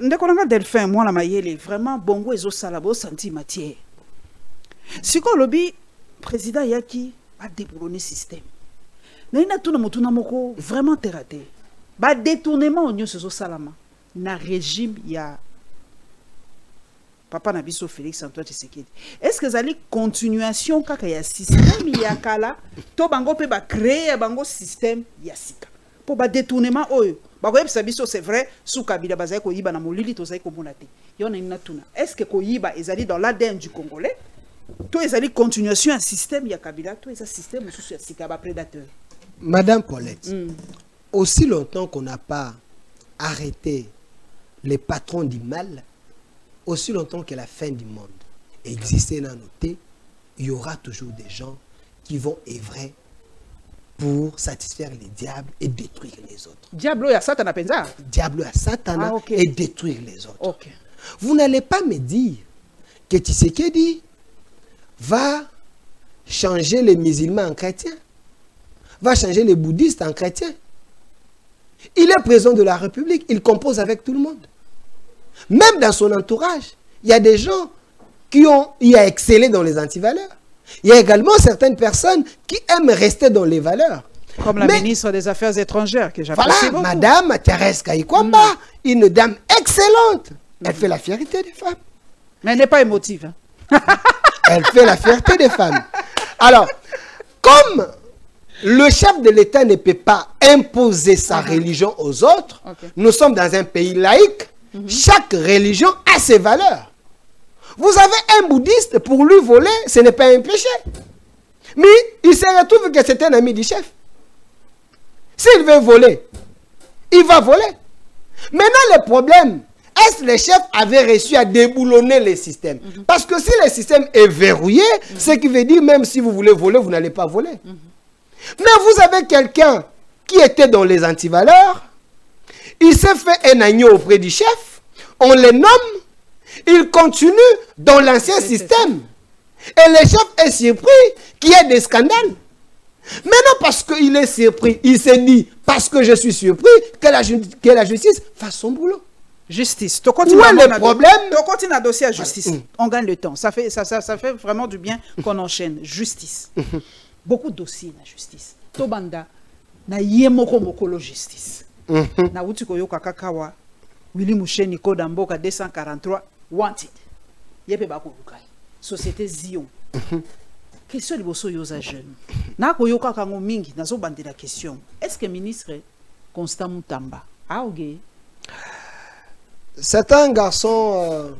Ndekonanga Delphin, moi la maïele, vraiment bongo ezo salabo senti matière. Si ko lobby président yaki a déboulonné système. Na ina tuna motuna moko vraiment terraté. Ba détournement onyo sezo salama na régime ya Papa Nabiso Félix Antoine Tshisekedi. Est-ce que ça allait continuation kaka ya système ya kala to bango pe ba créer bango système ya sika. Pour ba détournement oyo. Ba ko yebisa biso c'est vrai sous Kabila bazai ko yiba na molili to zai ko monate. Yona ina tuna. Est-ce que ko yiba ezali dans l'ADN du Congolais? To ezali continuation ya système ya Kabila, to ezali système sous ya sika ba prédateur. Madame Paulette. Aussi longtemps qu'on n'a pas arrêté les patrons du mal, aussi longtemps que la fin du monde existait dans nos têtes, il y aura toujours des gens qui vont œuvrer pour satisfaire les diables et détruire les autres. Diablo ya Satan penza. Diablo ya Satan et détruire les autres. Vous n'allez pas me dire que Tshisekedi va changer les musulmans en chrétiens, va changer les bouddhistes en chrétiens. Il est président de la République, il compose avec tout le monde. Même dans son entourage, il y a des gens qui ont excellé dans les antivaleurs. Il y a également certaines personnes qui aiment rester dans les valeurs. Comme la ministre des Affaires étrangères, que j'apprécie beaucoup. Madame Thérèse Kayikwamba, une dame excellente. Elle fait la fierté des femmes. Mais elle n'est pas émotive. Hein? Elle fait la fierté des femmes. Alors, comme le chef de l'État ne peut pas imposer sa religion aux autres, nous sommes dans un pays laïque. Chaque religion a ses valeurs. Vous avez un bouddhiste, pour lui voler, ce n'est pas un péché. Mais il se retrouve que c'est un ami du chef. S'il veut voler, il va voler. Maintenant, le problème, est-ce que le chef avait réussi à déboulonner les systèmes? Parce que si le système est verrouillé, ce qui veut dire même si vous voulez voler, vous n'allez pas voler. Mais vous avez quelqu'un qui était dans les antivaleurs. Il s'est fait un agneau auprès du chef, on le nomme, il continue dans l'ancien système. Et le chef est surpris qu'il y ait des scandales. Maintenant, parce qu'il est surpris, il s'est dit, parce que je suis surpris, que la justice fasse son boulot. Justice. Où est le problème? On continue à dossier à justice. On gagne le temps. Ça fait vraiment du bien qu'on enchaîne. Justice. Beaucoup de dossiers la justice. Tobanda, na yemoko mokolo justice. Na uti koyoka kakawa Willy Moucheni Koda Mboka 243 wanted yepe bakolukai société Zion question liboso yoza jeune na koyoka kango mingi nazo bandela question est-ce que ministre Constant Mutamba a oge? C'est un garçon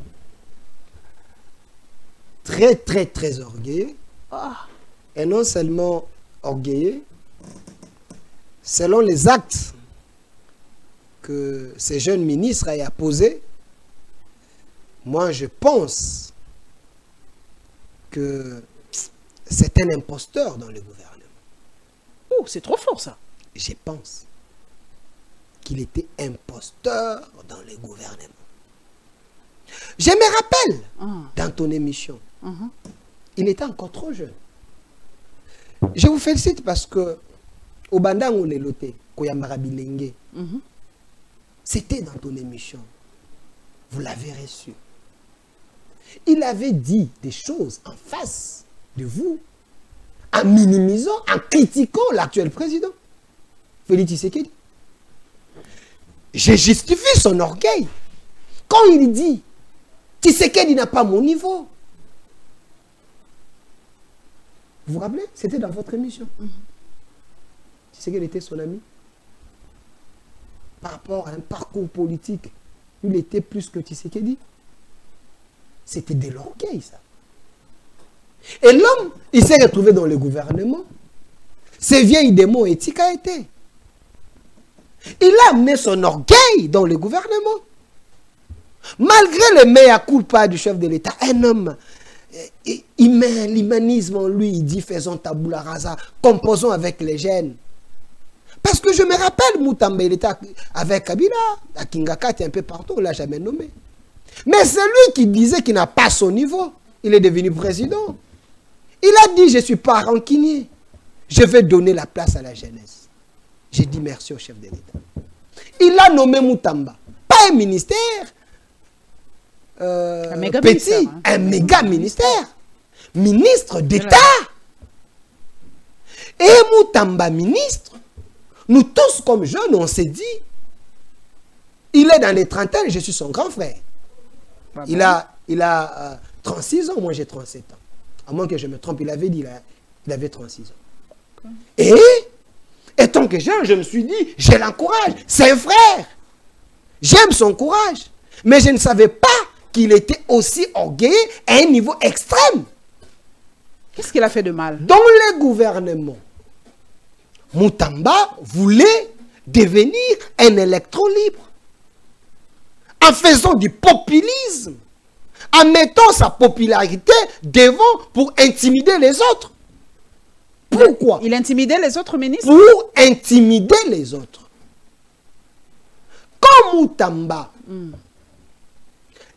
très orgueilleux et non seulement orgueilleux, selon les actes que ces jeunes ministres a posés, moi je pense que c'est un imposteur dans le gouvernement. Oh, c'est trop fort ça. Je pense qu'il était imposteur dans le gouvernement. Je me rappelle, dans ton émission, il était encore trop jeune. Je vous félicite parce que au Bandang le loté, Koyambara Bilenge, c'était dans ton émission. Vous l'avez reçu. Il avait dit des choses en face de vous, en minimisant, en critiquant l'actuel président, Félix Tshisekedi. Je justifie son orgueil. Quand il dit, Tshisekedi n'a pas mon niveau. Vous vous rappelez? C'était dans votre émission. Tshisekedi était son ami. Par rapport à un parcours politique, il était plus que Tshisekedi. C'était de l'orgueil, ça. Et l'homme, il s'est retrouvé dans le gouvernement. Ces vieilles démons éthiques a été. Il a amené son orgueil dans le gouvernement. Malgré le mea culpa du chef de l'État, un homme, il met l'humanisme en lui, il dit faisons tabula rasa, composons avec les jeunes. Parce que je me rappelle, Moutamba, il était avec Kabila, à Kingakati, un peu partout, on ne l'a jamais nommé. Mais c'est lui qui disait qu'il n'a pas son niveau. Il est devenu président. Il a dit, je ne suis pas rancunier. Je vais donner la place à la jeunesse. J'ai dit merci au chef de l'État. Il a nommé Moutamba. Pas un ministère un méga petit, ministère, hein. Un méga ministère. Ministre d'État. Et Moutamba, ministre, nous tous comme jeunes, on s'est dit, il est dans les trentaines, je suis son grand frère. Il a 36 ans, moi j'ai 37 ans. À moins que je me trompe, il avait dit, il avait 36 ans. Et, étant que jeune, je me suis dit, je l'encourage, c'est un frère. J'aime son courage. Mais je ne savais pas qu'il était aussi orgueilleux à un niveau extrême. Qu'est-ce qu'il a fait de mal? Dans le gouvernement, Moutamba voulait devenir un électron libre. En faisant du populisme, en mettant sa popularité devant pour intimider les autres. Pourquoi? Il intimidait les autres ministres? Pour intimider les autres. Quand Moutamba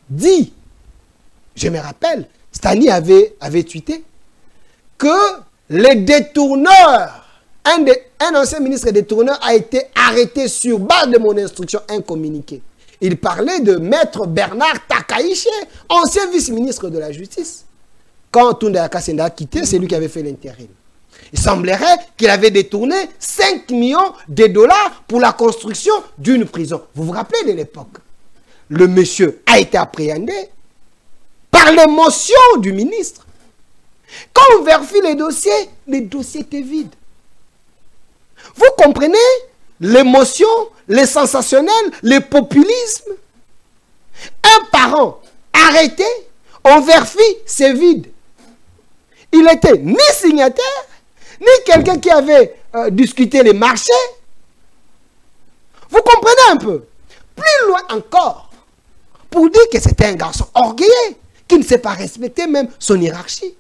dit, je me rappelle, Stani avait tweeté que les détourneurs, un ancien ministre détourneur a été arrêté sur base de mon instruction, un communiqué. Il parlait de Maître Bernard Takaïché, ancien vice-ministre de la Justice. Quand Tunda Kasenda a quitté, c'est lui qui avait fait l'intérim. Il semblerait qu'il avait détourné 5 millions de dollars pour la construction d'une prison. Vous vous rappelez de l'époque? Le monsieur a été appréhendé par l'émotion du ministre. Quand on vérifie les dossiers étaient vides. Vous comprenez l'émotion, le sensationnel, le populisme? Un parent arrêté, on vérifie, c'est vide. Il était ni signataire, ni quelqu'un qui avait discuté les marchés. Vous comprenez un peu? Plus loin encore, pour dire que c'était un garçon orgueilleux, qui ne sait pas respecter même son hiérarchie.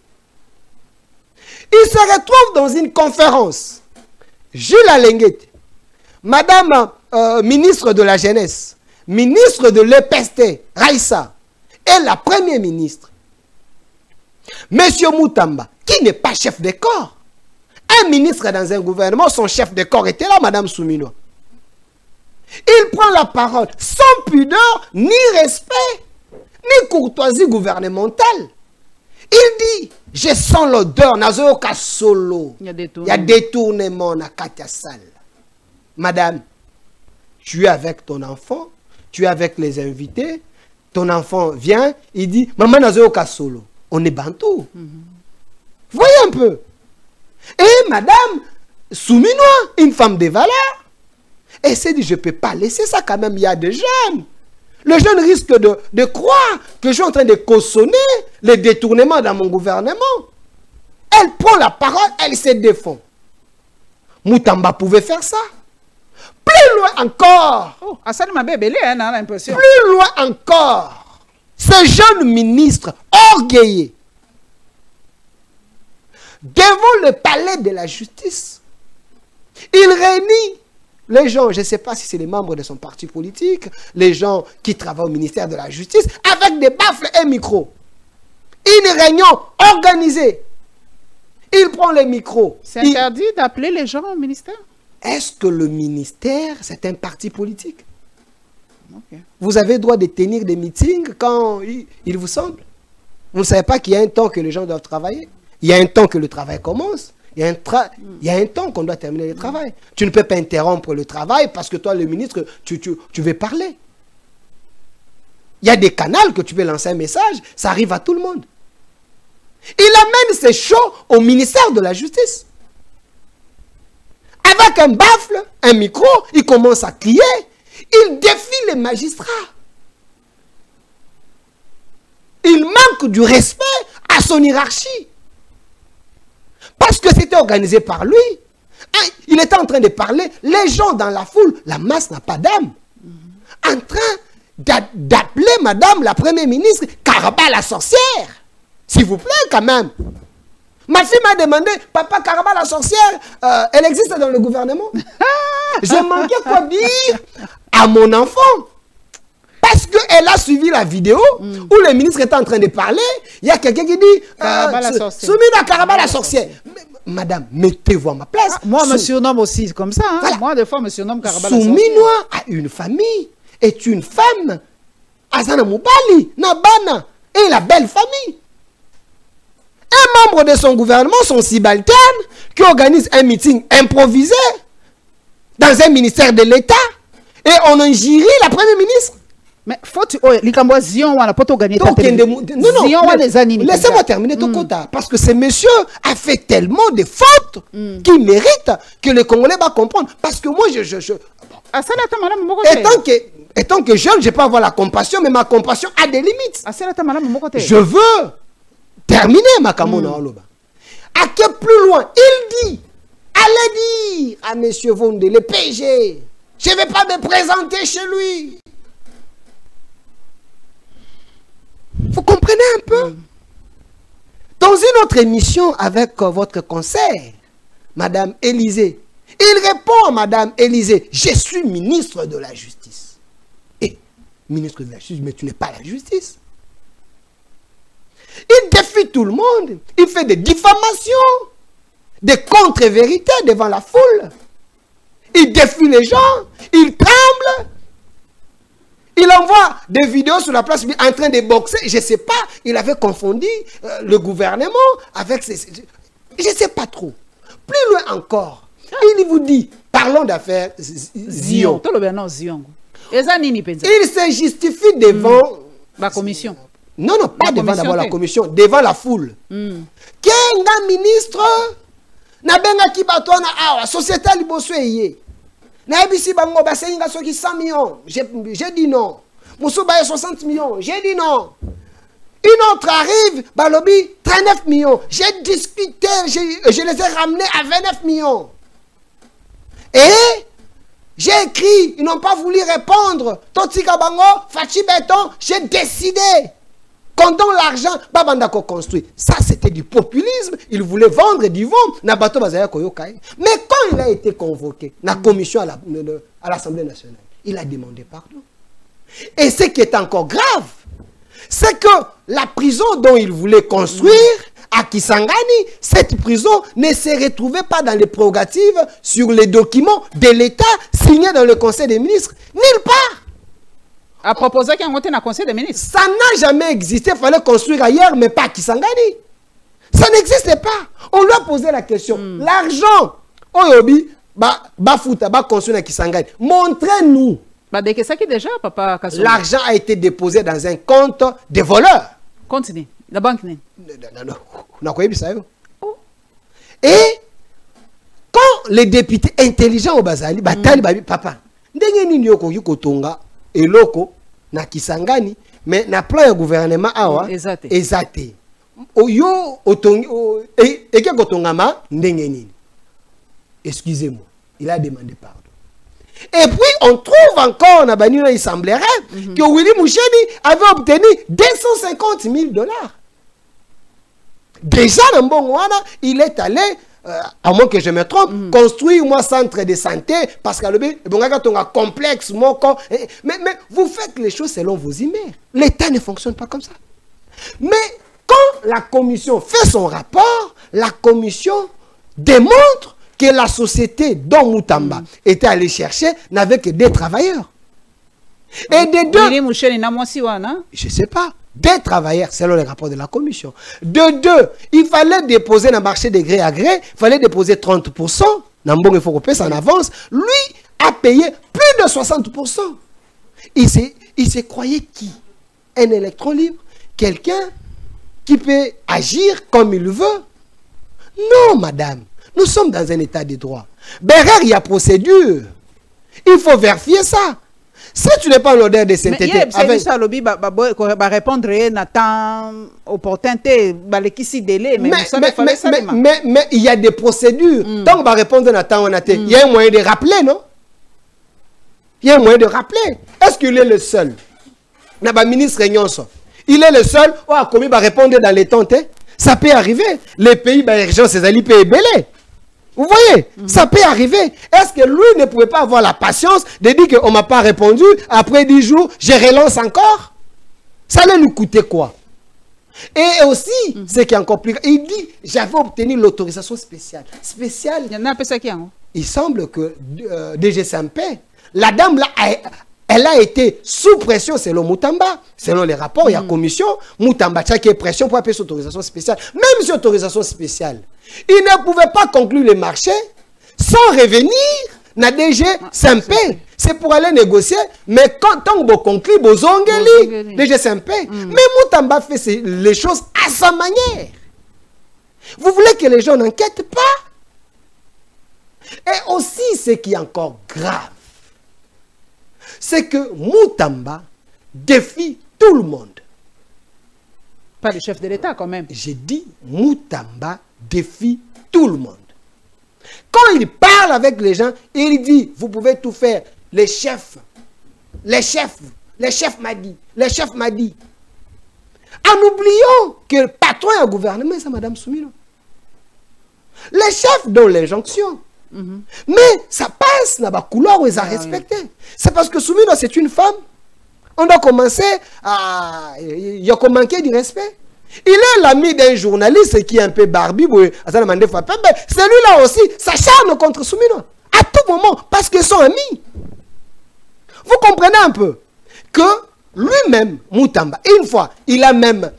Il se retrouve dans une conférence. Jules Alenguet, Madame ministre de la Jeunesse, ministre de l'EPST, Raïssa, et la première ministre, Monsieur Moutamba, qui n'est pas chef de corps. Un ministre dans un gouvernement, son chef de corps était là, Madame Souminoa. Il prend la parole sans pudeur, ni respect, ni courtoisie gouvernementale. Il dit, je sens l'odeur, nazoka solo. Il y a détournement na Katia Sal. Madame, tu es avec ton enfant, tu es avec les invités, ton enfant vient, il dit, maman nazoka solo. On est bantou. Voyez un peu. Et Madame Souminoa, une femme de valeur, elle s'est dit, je ne peux pas laisser ça quand même, il y a des jeunes. Le jeune risque de croire que je suis en train de cautionner les détournements dans mon gouvernement. Elle prend la parole, elle se défend. Moutamba pouvait faire ça. Plus loin encore. Oh, Hassan Mabé belé, hein, on a l'impression. Plus loin encore. Ce jeune ministre orgueilleux devant le palais de la justice. Il réunit les gens, je ne sais pas si c'est les membres de son parti politique, les gens qui travaillent au ministère de la Justice, avec des baffles et micros. Une réunion organisée. Il prend les micros. C'est interdit d'appeler les gens au ministère? Est-ce que le ministère, c'est un parti politique? Okay. Vous avez le droit de tenir des meetings quand il vous semble? Vous ne savez pas qu'il y a un temps que les gens doivent travailler? Il y a un temps que le travail commence. Il y a un temps qu'on doit terminer le travail. Tu ne peux pas interrompre le travail parce que toi, le ministre, tu veux parler. Il y a des canaux que tu peux lancer un message. Ça arrive à tout le monde. Il amène ses shows au ministère de la Justice. Avec un baffle, un micro, il commence à crier. Il défie les magistrats. Il manque du respect à son hiérarchie. Parce que c'était organisé par lui. Il était en train de parler. Les gens dans la foule, la masse n'a pas d'âme. En train d'appeler madame la première ministre Karaba la sorcière. S'il vous plaît, quand même. Ma fille m'a demandé, papa, Karaba la sorcière, elle existe dans le gouvernement? J'ai manqué quoi dire à mon enfant. Parce qu'elle a suivi la vidéo où le ministre était en train de parler. Il y a quelqu'un qui dit Soumina Karaba la sorcière. Madame, mettez-vous à ma place. Moi, me surnomme aussi comme ça. Hein? Voilà. Moi, des fois, me surnomme Karaba la sorcière. Souminois a une famille, est une femme. Azana Moubali, Nabana, et la belle famille. Un membre de son gouvernement, son subalterne, qui organise un meeting improvisé dans un ministère de l'État, et on injurie la première ministre. Mais faut-tu... Likambo Zion, on a pas gagné ta télévision. Non, laissez-moi terminer ton quota. Parce que ce monsieur a fait tellement de fautes qui méritent que les Congolais vont comprendre. Parce que moi, étant que jeune, je peux avoir la compassion, mais ma compassion a des limites. Je veux terminer ma Kamona Oloba. À que plus loin, il dit, allez dire à M. Vonde, le PG, je ne vais pas me présenter chez lui. Vous comprenez un peu? Dans une autre émission avec votre conseil, Madame Élysée, il répond à Madame Élysée, je suis ministre de la Justice. Et, ministre de la Justice, mais tu n'es pas la justice. Il défie tout le monde. Il fait des diffamations, des contre-vérités devant la foule. Il défie les gens, il tremble. Il envoie des vidéos sur la place en train de boxer. Je ne sais pas, il avait confondu le gouvernement avec ses... Je ne sais pas trop. Plus loin encore, il vous dit, parlons d'affaires Zion. Il se justifie devant... La commission. Non, non, pas devant d'abord la commission, devant la foule. Qu'un ministre n'a pas qui batona awa société libosweye. Na ebisi bango basenga soki 100 millions. J'ai dit non. Moussouba 60 millions. J'ai dit non. Une autre arrive, balobi 39 millions. J'ai discuté, je les ai ramenés à 29 millions. Et j'ai écrit, ils n'ont pas voulu répondre. Totika bango, Fachi Béton, j'ai décidé. Quand on l'argent, Babandako construit. Ça, c'était du populisme. Il voulait vendre du vent. Mais quand il a été convoqué, la commission à l'Assemblée nationale, il a demandé pardon. Et ce qui est encore grave, c'est que la prison dont il voulait construire à Kisangani, cette prison ne se retrouvait pas dans les prérogatives sur les documents de l'État signés dans le Conseil des ministres. Nulle part. A proposé qu'il y ait un conseil des ministres. Ça n'a jamais existé. Il fallait construire ailleurs, mais pas à Kisangani. Ça n'existait pas. On lui a posé la question. L'argent, Oyobi, Bafouta, construire à Kisangani. Montrez-nous. L'argent a été déposé dans un compte des voleurs. Continue. La banque n'est. Non. Et quand les députés intelligents au Bazali, papa, eloko na Kisangani mais na plan ya gouvernement awa ezate oyo otongi eke kotongama ndenge nini. Excusez-moi, il a demandé pardon. Et puis on trouve encore na banina il semblerait que Willy Moucheni avait obtenu 250 000 $. déjà, il est allé, à moins que je me trompe, construire un centre de santé, parce que le un complexe, mais vous faites les choses selon vos emails. L'État ne fonctionne pas comme ça. Mais quand la commission fait son rapport, la commission démontre que la société dont Moutamba était allé chercher n'avait que des travailleurs. Et des deux... Je ne sais pas. Des travailleurs, selon les rapports de la commission. De deux, il fallait déposer dans le marché de gré à gré, il fallait déposer 30%. Il faut payer ça en avance. Lui a payé plus de 60%. Il se croyait qui? Un électron libre? Quelqu'un qui peut agir comme il veut? Non, madame. Nous sommes dans un état de droit. Derrière, il y a procédure. Il faut vérifier ça. Si tu n'es pas l'odeur de sainteté... Mais ça va répondre à temps opportunité, mais il y a des procédures. Tant qu'on va répondre à temps, il y a un moyen de rappeler, non? Il y a un moyen de rappeler. Est-ce qu'il est le seul? Ministre Réunion, il est le seul. Comment il va répondre dans les temps? Ça peut arriver. Les pays, urgence, ces alliés peuvent belé. Vous voyez, ça peut arriver. Est-ce que lui ne pouvait pas avoir la patience de dire qu'on ne m'a pas répondu, après 10 jours, je relance encore? Ça allait lui coûter quoi? Et aussi, ce qui est encore plus... Il dit, j'avais obtenu l'autorisation spéciale. Spéciale. Il y en a un peu ça qui est. Il semble que DGSMP, la dame là, elle a été sous pression selon Moutamba. Selon les rapports, il y a commission. Moutamba, qui est pression pour appeler cette autorisation spéciale. Même cette autorisation spéciale, il ne pouvait pas conclure le marché sans revenir na DGSMP. C'est pour aller négocier. Mais quand on conclut, DGSMP. Mais Moutamba fait les choses à sa manière. Vous voulez que les gens n'enquêtent pas? Et aussi, ce qui est encore grave, c'est que Moutamba défie tout le monde. Pas le chef de l'État quand même. J'ai dit Moutamba défie tout le monde. Quand il parle avec les gens, il dit, vous pouvez tout faire. Les chefs m'a dit. En oubliant que le patron est un gouvernement, c'est Madame Soumilo. Les chefs dont l'injonction. Mais ça passe dans la couleur où ils ont respecté. C'est parce que Soumilo, c'est une femme. On doit commencer à... Il y a qu'on manquer du respect. Il est l'ami d'un journaliste qui est un peu barbu. Celui-là aussi s'acharne contre Soumilo. À tout moment, parce qu'ils sont amis. Vous comprenez un peu que lui-même, Moutamba, une fois, il a même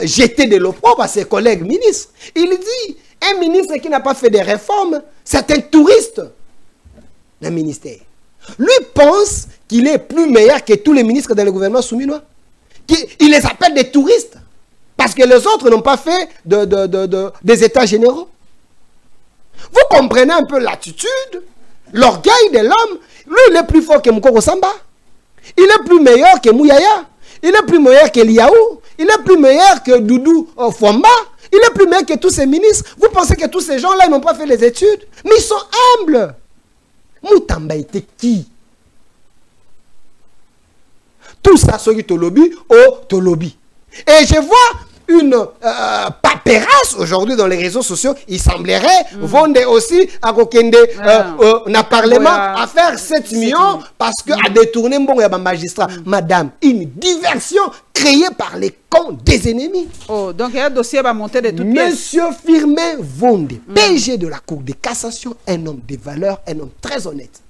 jeté de l'opprobre à ses collègues ministres. Il dit, un ministre qui n'a pas fait de réformes, c'est un touriste d'un ministère. Lui pense qu'il est plus meilleur que tous les ministres dans le gouvernement souminois. Il les appelle des touristes. Parce que les autres n'ont pas fait des états généraux. Vous comprenez un peu l'attitude, l'orgueil de l'homme. Lui, il est plus fort que Moukoko Samba. Il est plus meilleur que Mouyaya. Il est plus meilleur que Liaou. Il est plus meilleur que Doudou Fomba. Il est plus meilleur que tous ces ministres. Vous pensez que tous ces gens-là, ils n'ont pas fait les études? Mais ils sont humbles. Moutamba était qui? Tout ça, ce qui Tolobi, au Tolobi. Et je vois une paperasse aujourd'hui dans les réseaux sociaux. Il semblerait vendre aussi à Kokende na parlement à faire 7 millions parce que à détourner un magistrat. Madame, une diversion créée par les cons des ennemis. Oh, donc il y a un dossier à monter de toutes pièces. Monsieur Firmin Vonde, PG de la Cour de cassation, un homme de valeur, un homme très honnête.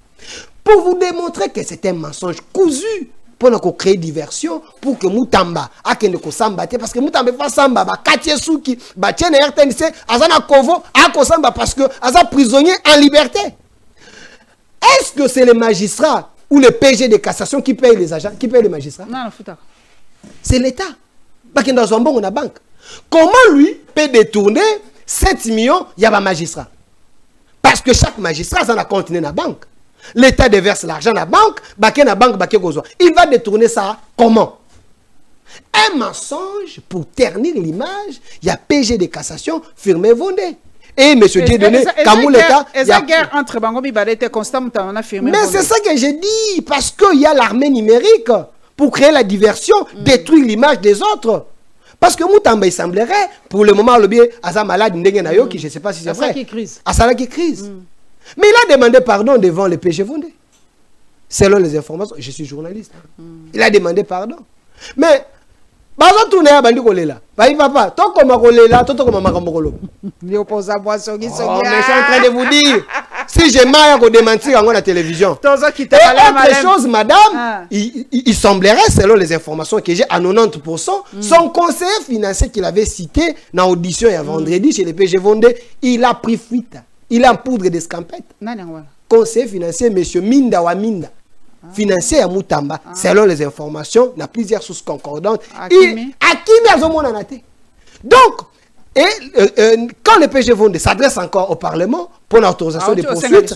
Pour vous démontrer que c'est un mensonge cousu, pour créer diversion, pour que Moutamba akende ko samba parce que Moutamba fa samba ba katie souki ba tiene RTNC azana kovo a samba parce que aza prisonnier en liberté. Est-ce que c'est les magistrats ou le PG de cassation qui paye les agents, qui paye les magistrats? Non, c'est l'État. Parce que dans un bon on a banque. Comment lui peut détourner 7 millions il y a un magistrat? Parce que chaque magistrat ça a continué dans la banque. L'État déverse l'argent à la banque, il va détourner ça comment? Un mensonge pour ternir l'image, il y a PG de cassation, Firmin Vonde. Et M. Dieudonné, Kamou l'État... Et la guerre entre Bangomi Balete et Constant Moutana Firmin Vonde. Mais c'est ça que j'ai dit, parce qu'il y a l'armée numérique pour créer la diversion, détruire l'image des autres. Parce que Moutamba, il semblerait, pour le moment, le biais, Aza malade, Ndengenayo, qui je ne sais pas si c'est vrai. Asala qui crise. Mais il a demandé pardon devant le PG Vondé. Selon les informations, je suis journaliste. Il a demandé pardon. Mais, papa, toi comme Kolela, toi comme Makamokolo. Les opposants, moi, sont mais je suis en train de vous dire, si j'ai mal à démentir à la télévision. Et autre chose, madame, il semblerait, selon les informations que j'ai, à 90%, son conseiller financier qu'il avait cité dans l'audition il y a vendredi chez le PG Vondé, il a pris fuite. Il a en poudre d'escampette. Conseiller financier, M. Minda Waminda. Financier à Moutamba, selon les informations, il y a plusieurs sources concordantes. Donc, quand le PG Vondé s'adresse encore au Parlement pour l'autorisation des poursuites,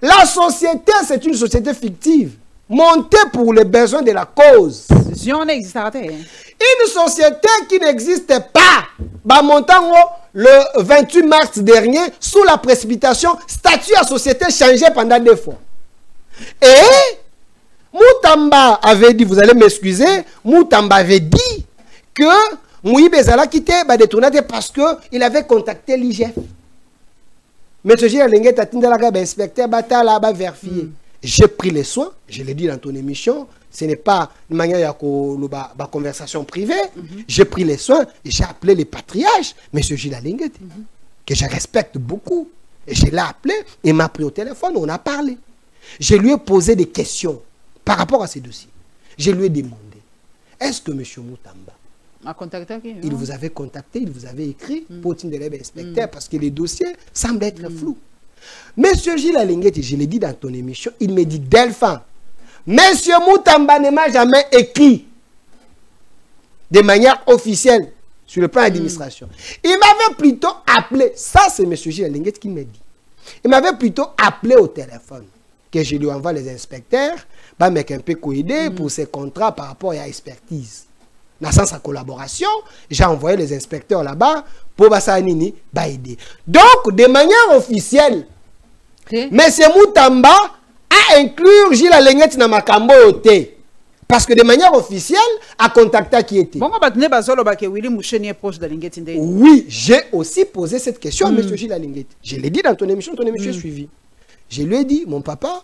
la société, c'est une société fictive, montée pour les besoins de la cause. Une société qui n'existe pas, montant le 28 mars dernier, sous la précipitation, statut à société changé pendant 2 fois. Et Moutamba avait dit, vous allez m'excuser, Moutamba avait dit que Moui Bezala quittait détourné parce qu'il avait contacté l'IGF. Mais ce jour, l'inspecteur Batala a vérifié. J'ai pris les soins, je l'ai dit dans ton émission, ce n'est pas une manière de conversation privée. J'ai pris les soins et j'ai appelé les patriarches, M. Gilles Alinguet, que je respecte beaucoup. Et je l'ai appelé, il m'a pris au téléphone, on a parlé. Je lui ai posé des questions par rapport à ces dossiers. Je lui ai demandé, est-ce que M. Moutamba, il vous avait contacté, il vous avait écrit pour être inspecteur parce que les dossiers semblent être flous. Monsieur Gilles Alinguet, je l'ai dit dans ton émission, il me dit, Delphin, Monsieur Moutamba ne m'a jamais écrit de manière officielle sur le plan d'administration. Il m'avait plutôt appelé, ça c'est Monsieur Gilles Alinguet qui me dit, il m'avait plutôt appelé au téléphone, que je lui envoie les inspecteurs, un peu coïdé pour ses contrats par rapport à l'expertise. Dans sa collaboration, j'ai envoyé les inspecteurs là-bas pour aider. Donc, de manière officielle, M. Moutamba a inclure Gilles Alinguet dans Makambo Ote. Parce que de manière officielle, a contacté qui était. Oui, j'ai aussi posé cette question à M. Gilles Alinguet. Je l'ai dit dans ton émission est suivie. Je lui ai dit, mon papa,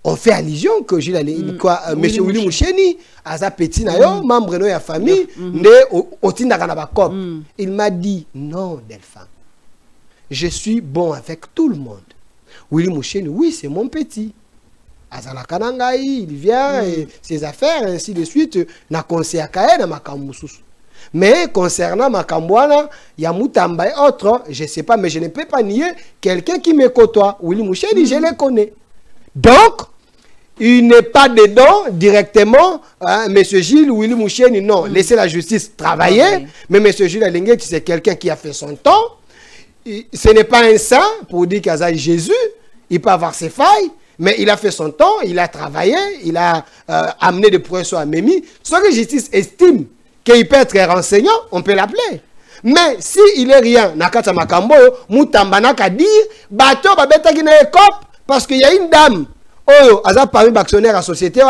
on fait allusion que Gilles Alinguet, M. Willy Moucheni, Aza Petit Nayo, membre de la famille, il m'a dit, non, Delphin, je suis bon avec tout le monde. Willy Moucheni, oui, c'est mon petit. Azala Kanangaï, il vient, et ses affaires, ainsi de suite, na conseil à Kaye, na Makamoussous. Mais concernant Makambouana, il y a Moutamba et autres, je ne sais pas, mais je ne peux pas nier quelqu'un qui me côtoie. Willy Moucheni, je le connais. Donc, il n'est pas dedans directement, M. Gilles ou Willy Moucheni, non. Laissez la justice travailler, mais M. Gilles Alinguet, c'est quelqu'un qui a fait son temps. Ce n'est pas un saint pour dire qu'il y a Jésus, il peut avoir ses failles, mais il a fait son temps, il a travaillé, il a amené des progrès à Mémi. Ce que la justice estime qu'il peut être renseignant, on peut l'appeler. Mais s'il n'est rien, Nakata Makambo, Moutamba n'a dire, bateau, babeta qui n'est cop, parce qu'il y a une dame, oh, Aza parmi d'actionnaires à société,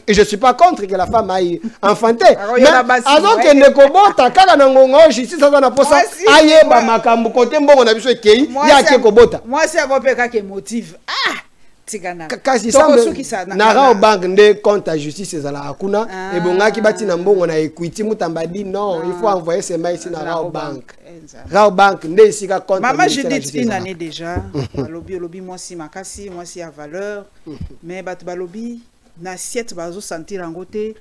et je ne suis pas contre que la femme aille enfanter. Mais Aza qui n'est kobota, quand on a justice, ça n'a pas ça, aïe, Makambo, côté bon, on a vu ce qu'il y a qui kobota. Moi, c'est un peu qui motive. Ah! Kasi nara au banque de compte à justice à la Akuna et bonga qui bâtit na mbongo na equity Moutamba dit non, il faut envoyer ces mails ici na Rao Bank. Rao Bank ndé ici ka compte. Maman je dis une année déjà, lobby moi si makasi, moi si à valeur, mais bat balobi na assiette bazo sentir en côté,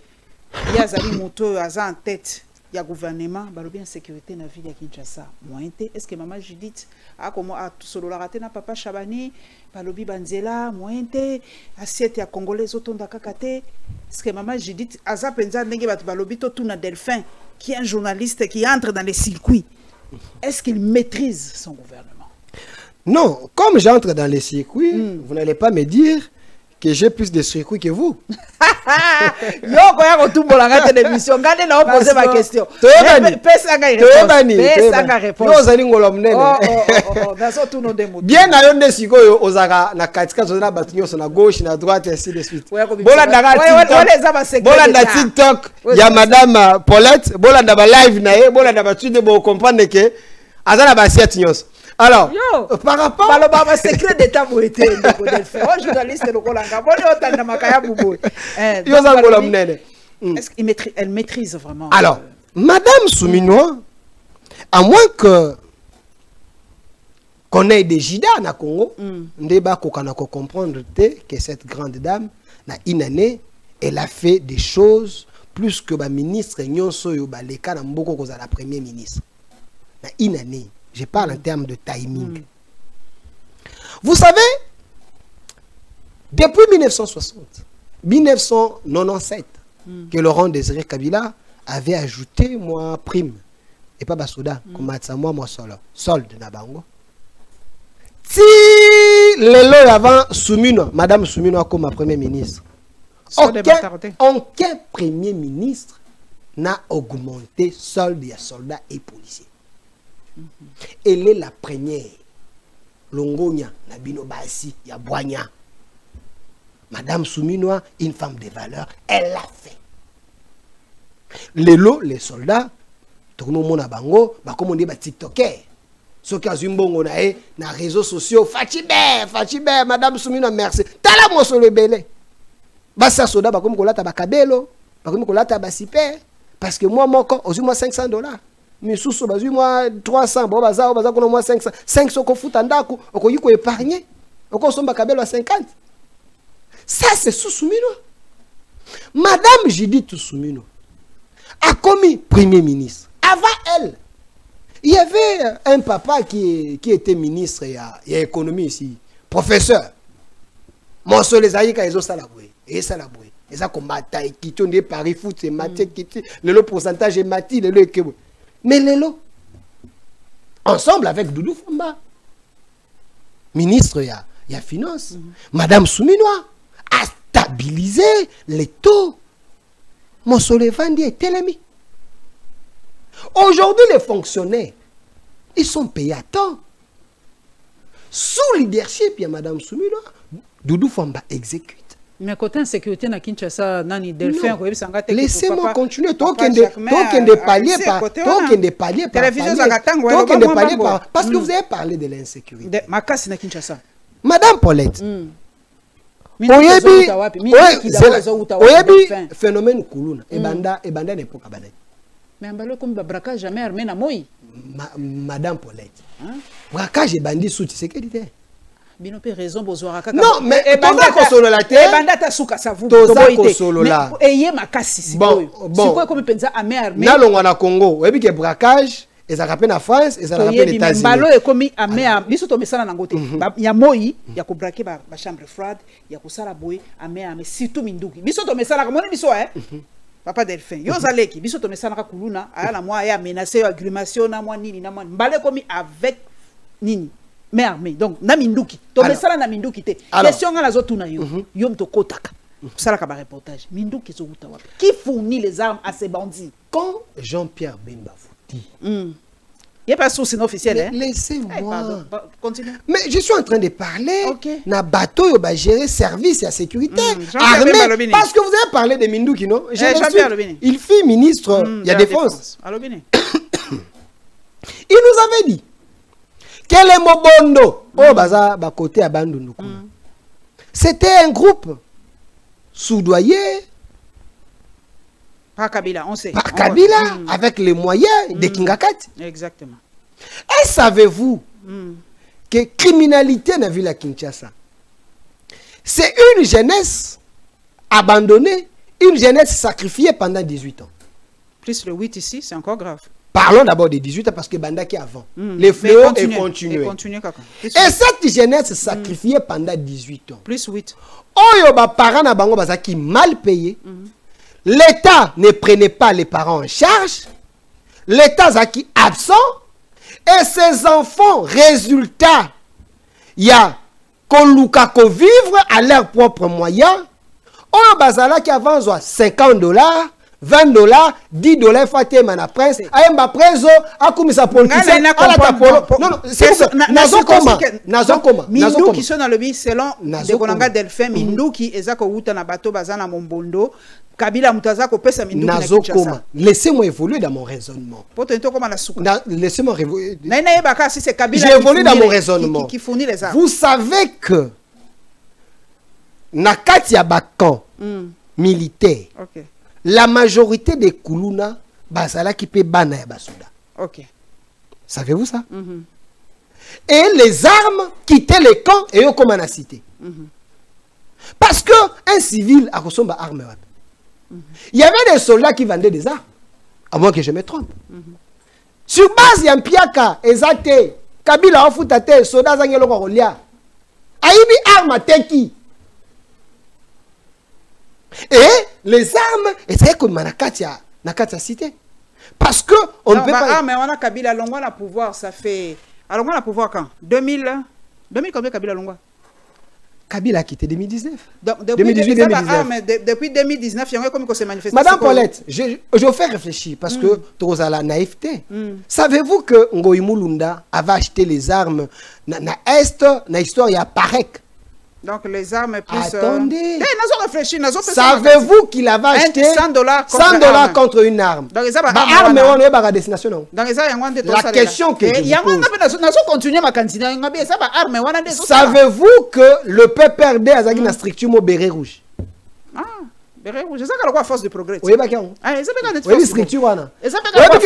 il y a zali moto aza en tête. Il y a gouvernement, balobi en sécurité na ville ya Kinshasa. Mointe, est-ce que maman Judith a comment a tout solo la raté na papa Chabani, balobi banzela, mointe, assiette ya congolais otonda kakate. Est-ce que maman Judith aza penza ndenge bat balobi to tuna Delphin qui est un journaliste qui entre dans les circuits. Est-ce qu'il maîtrise son gouvernement? Non, comme j'entre dans les circuits, vous n'allez pas me dire que j'ai plus de circuits que vous. Yo koya kotumbola ngate d'émission ngane na poser ma question. Pesa nga réponse. Yo zali ngolo mnene. Oh, nazo tout nom de moto. Bien na yo nde sikoyo ozaka na katika zona batunyo na gauche na droite ainsi de suite. Bola na TikTok ya madame Paulette, bola na ba live na ye, bola na ba tude bo comprendre que azana ba siat nyos. Alors, par rapport à secret d'état pour être un journaliste de Kolanga, elle maîtrise vraiment. Alors, Madame Souminois, à moins que qu'on ait des Jida na Congo, débat qu'on a comprendre que cette grande dame, na une année, elle a fait des choses plus que ba ministre Nyonso yo ba leka na mboko ko za la premier ministre. Na une année. Je parle en termes de timing. Vous savez, depuis 1997, que Laurent Désiré Kabila avait ajouté moi prime et pas basoda comme moi solo solde na bango. Si les lois avant Soumino, Madame Soumino comme ma première ministre, aucun premier ministre n'a augmenté solde des soldats et policiers. Elle est la première. Longonia, Nabino Bassi, Yabouania. Madame Souminois, une femme de valeur, elle l'a fait. Les soldats, tout le monde a bango, comme on dit, TikToker. Ceux qui ont un bon na réseaux sociaux, Fatibé, Madame Souminois, merci. Tala mo so le belé. Basa soda, comme on l'a tabakabelo, comme on l'a tabasipé. Parce que moi, aux moi $500. Mais sous ce bazui moi 300 bon bazar qu'on moi 500 500 ko futa ndako oko yiko épargner oko somba kabelo à 50. Ça c'est sous Soumino. Madame Judith Soumino a commis premier ministre. Avant elle, il y avait un papa qui était ministre il y a économie ici, professeur. Mon seul les aïka ils ont ça la bouée et ça la bouée. Et ça comme bataille qui tourne des paris foot c'est maté qui le pourcentage est mati le ekebo. Mais Lelo, ensemble avec Doudou Famba, ministre il y a finance, Madame Souminois a stabilisé les taux. Mon Solevandi est télémi. Aujourd'hui, les fonctionnaires, ils sont payés à temps. Sous leadership, il y a Madame Souminois, Doudou Famba exécute. Mais côté insécurité na Kinshasa nani Delphin ko ebisanga te. Laissez-moi continuer token de palier par parce que vous avez parlé de l'insécurité. Makasi na Kinshasa. Madame Paulette. Phénomène kuluna ebanda n'epoka bana. Mais mbalo comme braquage jamais armé na moi. Madame Paulette. Braquage bandi sous sécurité. Non, mais ebanda kosolo la terre. Ebanda ta suka savu. Toza kosolo la. Eye makasi sikoyo. Sikoyo comme penza ame armé. Na longa na Congo, webi ke braquage, ezaka pe na France, ezaka pe na États-Unis. Mbalo e komi ame biso to mesana na ngote. Ya moi, ya ko braquer ba chambre froide, ya ko sala boy ame surtout minduki. Biso to mesana kamoni biso Papa Delphin. Yo zaleki biso to mesana ka kuluna, aya la moi ya menacer aggravation na moi nini na moi. Mbale komi avec nini. Mais armée donc na minduki to mesala na minduki te question nga nazo tuna yo yo mto kotaka sala ka ba reportage minduki zo uta wapi qui fournit les armes à ces bandits quand Jean-Pierre Bemba vous dit il y a pas source officielle hein laissez-moi continue mais je suis en train de parler na bateau yo ba gérer service et sécurité armée parce que vous avez parlé de minduki non il fut ministre il y a défense il nous avait dit quel est Mobondo? Oh, baza, ba côté à Bandundu. C'était un groupe soudoyé. Par Kabila, on sait. Par Kabila, avec les moyens de Kingakati. Exactement. Et savez-vous que criminalité dans la ville de Kinshasa, c'est une jeunesse abandonnée, une jeunesse sacrifiée pendant 18 ans. Plus le 8 ici, c'est encore grave. Parlons d'abord des 18 ans parce que Banda qui avant. Les fléaux ont continué. Et cette jeunesse sacrifiée pendant 18 ans. Plus 8. Oyo ba parents na bango bazaki mal payé. L'État ne prenait pas les parents en charge. L'État zaki absent. Et ces enfants, résultat, il y a koluka ko vivre à leurs propres moyens. Oh bazala qui avance $50, $20, $10 faté mana prince. Ayemba preso akumisa politicien ala tapolo. Non, c'est nazokoma. Mindu qui sont dans le bis selon de Konanga Delphin Mindu qui ezako uta na bato bazana mombondo. Kabila mutaza ko pesa Mindu na Kinshasa. Laissez-moi évoluer dans mon raisonnement. Laissez-moi évoluer. J'ai évolué dans mon raisonnement. Qui fournit les armes. Vous savez que nakati ya bakan militaire. OK. La majorité des Kuluna basala qui peut bana ya basuda. OK. Savez-vous ça? Et les armes quittaient les camps et au comme cité. Parce que un civil a reçu une arme. Il y avait des soldats qui vendaient des armes. À moins que je me trompe. Sur base de Mpiaka, Ezate, Kabila Ofutate, soldats Zangelo Rolia. Aïbi arme teki. Et les armes, c'est comme Nakatia cité. Parce que on ne peut pas. Ah, mais on a Kabila Longwa la pouvoir, ça fait. Alors, on a pouvoir quand 2000 combien Kabila Longwa? Kabila a quitté 2019. Donc, depuis 2018-2019. Ah, mais depuis 2019, il y a comme qu'on s'est manifesté. Madame Paulette, je vous fais réfléchir parce que tu as la naïveté. Savez-vous que Ngoï Mulunda avait acheté les armes na Est, na histoire, il y a Parek. Donc les armes plus... Attendez. Savez-vous qu'il avait acheté $100 contre une arme? Donc les armes, on est à destination, non? La question que je pose. Savez-vous que le PPRD a une structure Béret Rouge? Ah, Béret Rouge, c'est ça qu'on a force de progrès. Oui, bah quand? Ah, c'est ça qu'on a structure. Oui,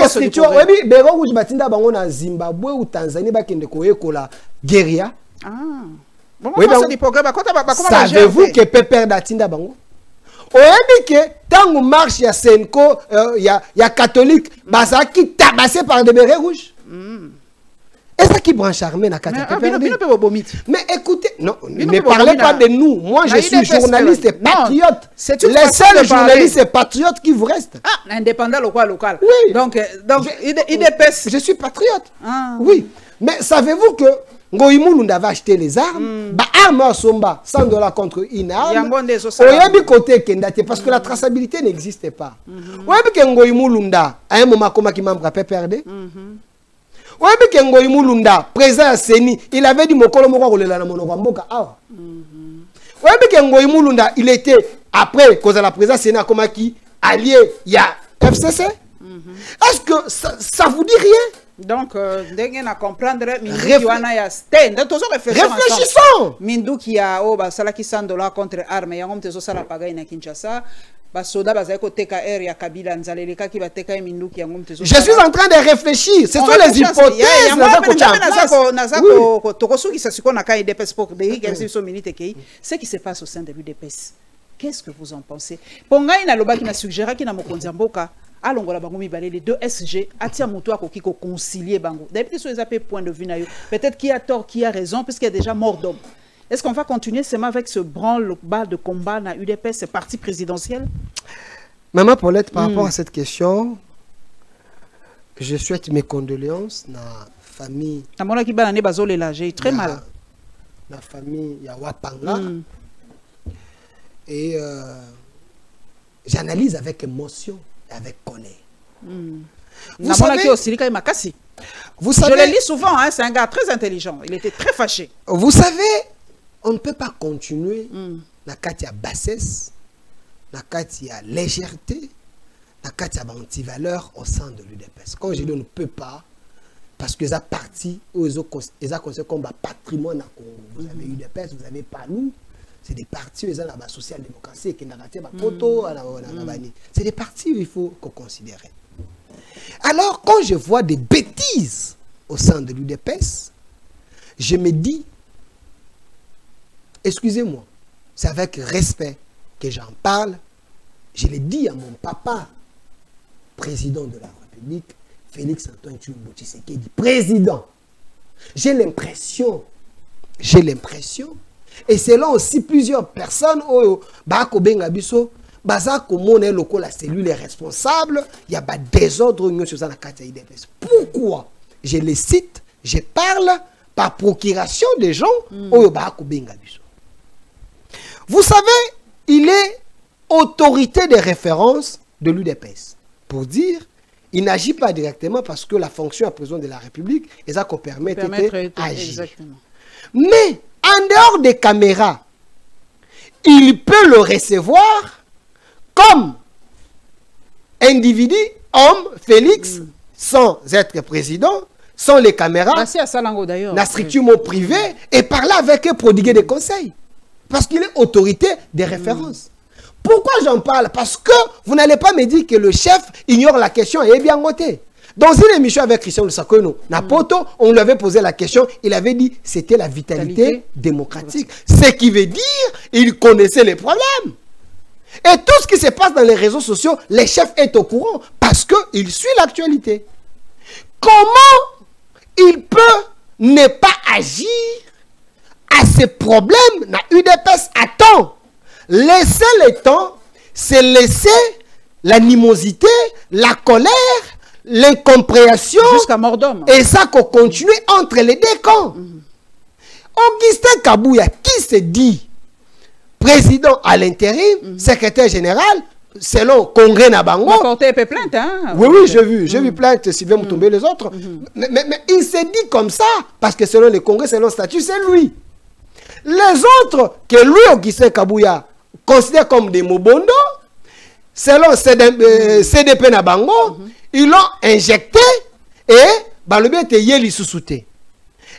structure. Oui, Béret Rouge, batinda bango na Zimbabwe ou Tanzanie, bakende koyekola guérilla. Ah. Oui, savez-vous que Pépère d'Atinda Bango? Oyebi que tant marche ya Senko, ya catholique, basa qui tabassé par des bérets rouges. Et ça qui branche armé na Mais écoutez, non, ne parlez pas de nous. Moi, je suis journaliste et patriote. Les seuls journalistes et patriotes qui vous restent. Ah, indépendant local. Oui. Donc il dépasse. Je suis patriote. Oui. Mais savez-vous que Ngoïmoulou avait acheté les armes, armes à Somba, $100 contre une arme. Oyebi côté Kendate, parce que la traçabilité n'existait pas. Oyebi que Ngoïmoulou à un moment comme qui membre PPRD. Oyebi que Ngoïmoulou président à Seni, il avait dit Mokolo Moko Rolela na Monogamboka. Oyebi que Ngoïmoulou il était après cause de la présidence Seni comme qui allié il y a FCC. Est-ce que ça vous dit rien? Donc, à comprendre, réfléchissons. Mindu qui a $100 contre armes, il y a un peu la pagaille na Kinshasa. Je suis en train de réfléchir. Ce sont les hypothèses. Ce qui se passe au sein de l'UDPS, qu'est-ce que vous en pensez? Pongai na loba qui n'a suggéré qui n'a mokonzi mboka. Alongola bango mibale les deux SG atia moto akoki ko concilier bango. D'habitude sur les AP point de vue na yo. Peut-être qui a tort, qui a raison puisqu'il y a déjà mort d'homme. Est-ce qu'on va continuer seulement avec ce branle-bas de combat na UDPS, ce parti présidentiel? Maman Paulette, par rapport à cette question, je souhaite mes condoléances na famille. Namona ki bana ne bazolela, j'ai très mal. La famille ya Wapanga. Et j'analyse avec émotion. Avec colère. Vous savez, je le lis souvent, hein, c'est un gars très intelligent. Il était très fâché. Vous savez, on ne peut pas continuer. La katia bassesse, la katia légèreté, la katia anti-valeur au sein de l'UDPS. Quand je dis on ne peut pas, parce que ça partie où ils ont considéré comme un patrimoine. Vous avez UDPS, vous avez pas nous. C'est des partis où ils ont la social-démocratie qui n'a pas photo. C'est des partis où il faut qu'on considère. Alors, quand je vois des bêtises au sein de l'UDPS, je me dis, excusez-moi, c'est avec respect que j'en parle. Je l'ai dit à mon papa, président de la République, Félix Antoine Tshilombo Tshisekedi, président. J'ai l'impression, et selon aussi plusieurs personnes, la cellule est responsable, il y a des désordre sur la carte IDPS. Pourquoi? Je les cite, je parle par procuration des gens. Oyo bakubenga biso. Vous savez, il est autorité de référence de l'UDPS. Pour dire, il n'agit pas directement parce que la fonction à président de la République, et ça qu'on permet d'agir. Mais, en dehors des caméras, il peut le recevoir comme individu, homme, Félix, sans être président, sans les caméras, n'a strictement privé, et parler avec eux, prodiguer des conseils. Parce qu'il est autorité de référence. Pourquoi j'en parle? Parce que vous n'allez pas me dire que le chef ignore la question et est bien noté. Dans une émission avec Christian Lusakono, Napoto, on lui avait posé la question, il avait dit que c'était la vitalité démocratique. Ce qui veut dire il connaissait les problèmes. Et tout ce qui se passe dans les réseaux sociaux, le chef est au courant parce qu'il suit l'actualité. Comment il peut ne pas agir à ces problèmes? Na UDPS attend. Laisser le temps, c'est laisser l'animosité, la colère, l'incompréhension. Jusqu'à mort d'homme. Et ça qu'on continue entre les deux camps. Augustin Kabouya, qui se dit président à l'intérim, secrétaire général, selon Congrès Nabango. Il a porté plainte, hein? Oui, oui, j'ai vu plainte, Sylvain Moutombé, les autres. Mais il s'est dit comme ça, parce que selon les congrès, selon le statut, c'est lui. Les autres, que lui, Augustin Kabouya, considère comme des Mobondo, selon CDP Nabango, ils l'ont injecté et le bien était Yeli Sousouté.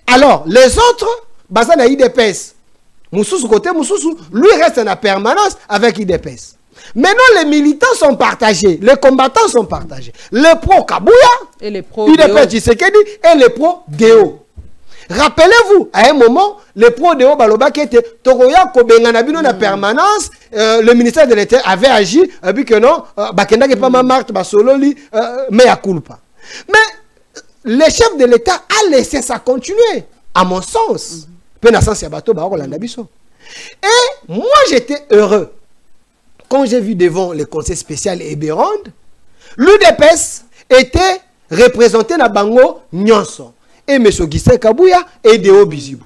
Alors, les autres, Bazana IDPS, Moussous côté Moussous, lui reste en permanence avec IDPS. Maintenant, les militants sont partagés, les combattants sont partagés. Les pro Kabouya, et les pro IDPS Tshisekedi et les pro Deo. Rappelez-vous, à un moment, les pro Deo Baloba qui était Toroya Kobenganabino na permanence, le ministère de l'État avait agi, puis que non, Bakenda qui pas ma marque, Basololi, mais à culpa. Mais le chef de l'État a laissé ça continuer, à mon sens. Et moi, j'étais heureux quand j'ai vu devant le conseil spécial Eberond, l'UDPS était représenté dans Bango Nyonso. Et M. Augustin Kabouya et Deo Bizibou.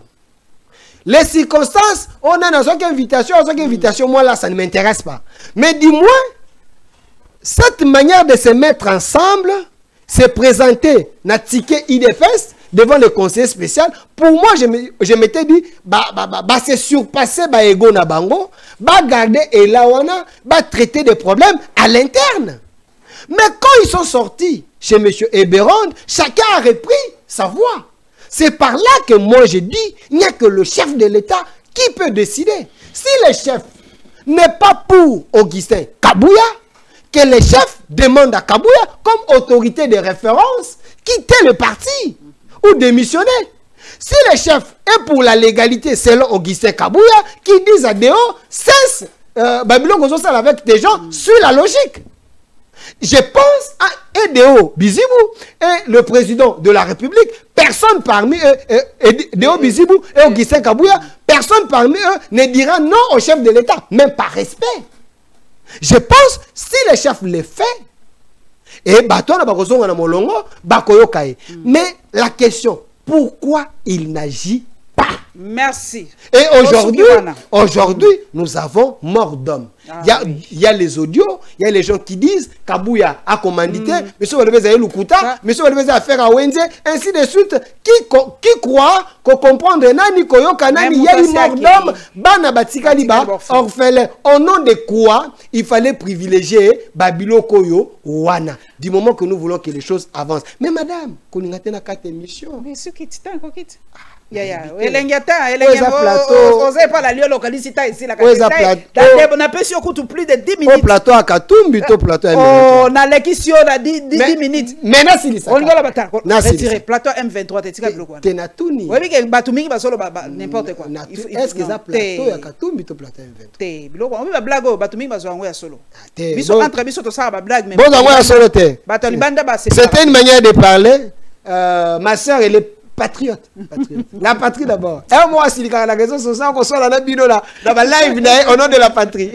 Les circonstances, on a dans chaque invitation, moi là, ça ne m'intéresse pas. Mais dis-moi, cette manière de se mettre ensemble, se présenter dans le ticket IDPS devant le conseiller spécial, pour moi, je m'étais dit, c'est surpasser ego na bango, garder et là on a, traiter des problèmes à l'interne. Mais quand ils sont sortis chez M. Eberond, chacun a repris sa voix. C'est par là que moi je dis, il n'y a que le chef de l'État qui peut décider. Si le chef n'est pas pour Augustin Kabouya, que le chef demande à Kabouya, comme autorité de référence, quitter le parti ou démissionner. Si le chef est pour la légalité selon Augustin Kabouya, qui dit à Deo, cesse Babylon avec des gens sur la logique. Je pense à Deo Bizibou et le président de la République. Personne parmi eux, Deo Bizibou et Augustin Kabouya, personne parmi eux ne dira non au chef de l'État, même par respect. Je pense, si le chef le fait, et mais la question, pourquoi il n'agit pas? Merci. Et aujourd'hui, nous avons mort d'homme. Il y a les audios, il y a les gens qui disent Kabouya a commandité, monsieur Walebeza Lukuta, monsieur Walebeza a fait à Wenze, ainsi de suite. Qui croit qu'on comprend Nani Koyoka Nani, il y a une mort d'homme, Bana Batika Liba, orphelin. Au nom de quoi il fallait privilégier Babilo Koyo Wana, du moment que nous voulons que les choses avancent. Mais madame, qu'on y a 4 émissions. Mais ce qui est un coquille. Osez pas la lieu localisité ici la capitale. On a pas sur plus de 10 minutes. Au plateau à Katumbi, au plateau à on a l'équision à 10 minutes. Mais Nassili ça. On va la bataille. Retirez plateau M23 t'es tika bloqué. Tenatuni. Oui que Batumi va solo n'importe quoi. Est-ce que ça plateau à Katumbi au plateau M23? Té biloko on va blague Batumi va zo ya solo. Biso entre biso to ça ba blague mais. Bon à solo té. Batali banda ba c'est. C'était une manière de parler. Ma sœur elle est patriote. La patrie d'abord. Et moi, si la raison c'est ça qu'on soit dans la bino là, dans la live au nom de la patrie.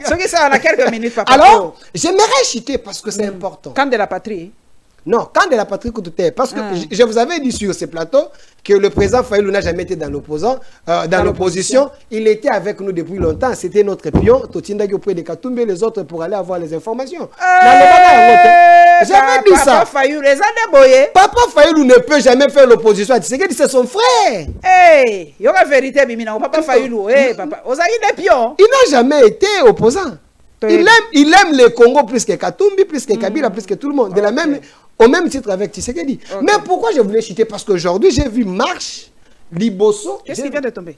Ce qui ça en a quelques minutes, papa. Alors, j'aimerais chuter parce que c'est important. Quand de la patrie. Non, quand de la patrie Koutoute, parce que je vous avais dit sur ce plateau que le président Fayulu n'a jamais été dans l'opposition. Il était avec nous depuis longtemps. C'était notre pion. Totindagi auprès de Katumbi et les autres pour aller avoir les informations. J'avais dit ça. Papa Fayulu ne peut jamais faire l'opposition. C'est son frère. Il y a vérité, Bimina. Papa Fayulu, papa. Il n'a jamais été opposant. Il aime le Congo plus que Katumbi, plus que Kabila, plus que tout le monde. Au même titre avec Tshisekedi. Mais pourquoi je voulais chuter? Parce qu'aujourd'hui, j'ai vu Marche, Liboso. Qu'est-ce qui vient de tomber?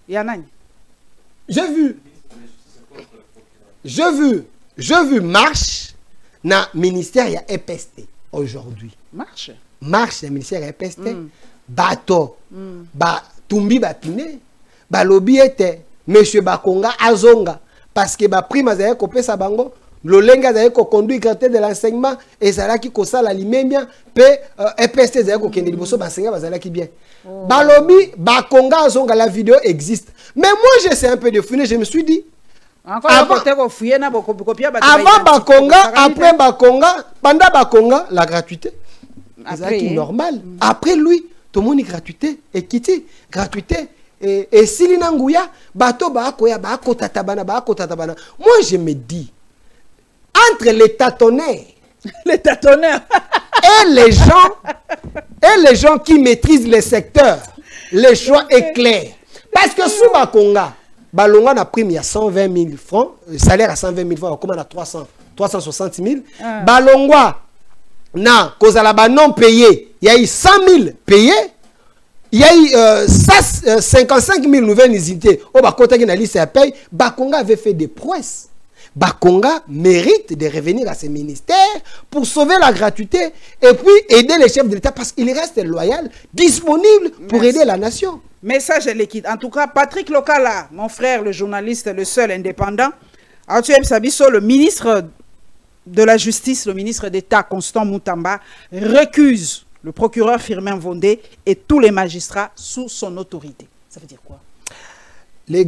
Yanani. J'ai vu Marche dans le ministère de EPST aujourd'hui. Marche dans le ministère de EPST. Bato. Tumbi Batine. Balobi était Monsieur Bakonga Azonga. Parce que prime a copé sa bango. Le lenga a conduit de l'enseignement et ça a qui kosa la limemia pe EPST a kende liboso basenga bazala qui bien. Balobi Bakonga Azonga, la vidéo existe. Mais moi j'essaie un peu de fouiner, je me suis dit avant Bakonga, après Bakonga, pendant Bakonga, la gratuité. C'est normal. Après lui, tout le monde est gratuité et quitté. Gratuité. Et si l'Inangouya, bato bakoya bakotatabana. Moi je me dis, entre les tâtonneurs et les gens qui maîtrisent les secteurs, le choix est clair. Parce que sous Bakonga, Balonga a pris il y a 120 000 francs, salaire à 120 000 francs, comme on a 360 000. Balonga, non payé, il y a eu 100 000 payés. Il y a eu 55 000 nouvelles unités. Bakonga avait fait des prouesses. Bakonga mérite de revenir à ses ministères pour sauver la gratuité et puis aider les chefs de l'État parce qu'il reste loyal, disponible pour aider la nation. Message liquide. En tout cas, Patrick Lokala, mon frère, le journaliste, le seul indépendant, Arthur Sabiso, le ministre de la Justice, le ministre d'État Constant Moutamba, récuse le procureur Firmin Vondé et tous les magistrats sous son autorité. Ça veut dire quoi? Les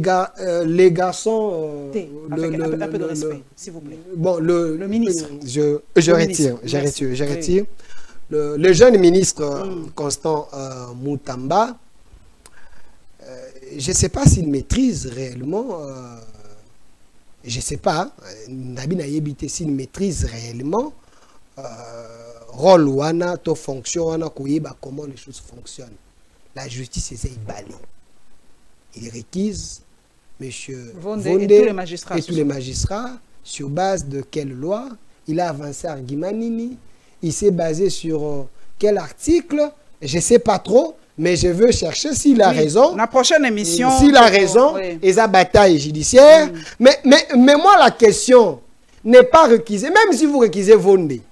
garçons... un peu de respect, s'il vous plaît. Bon, le ministre. Je retire. Le jeune ministre Constant Moutamba, je ne sais pas s'il maîtrise réellement... je ne sais pas, s'il maîtrise réellement... rôle wana to fonction wana koyeba comment les choses fonctionnent. La justice est éballée. Il réquise monsieur Vondé et tous les magistrats sur base de quelle loi? Il a avancé argument nini? Il s'est basé sur quel article? Je ne sais pas trop, mais je veux chercher s'il a raison. La prochaine émission. S'il a raison, et sa bataille judiciaire. Mais moi la question n'est pas requisé. Même si vous requisez Vondé,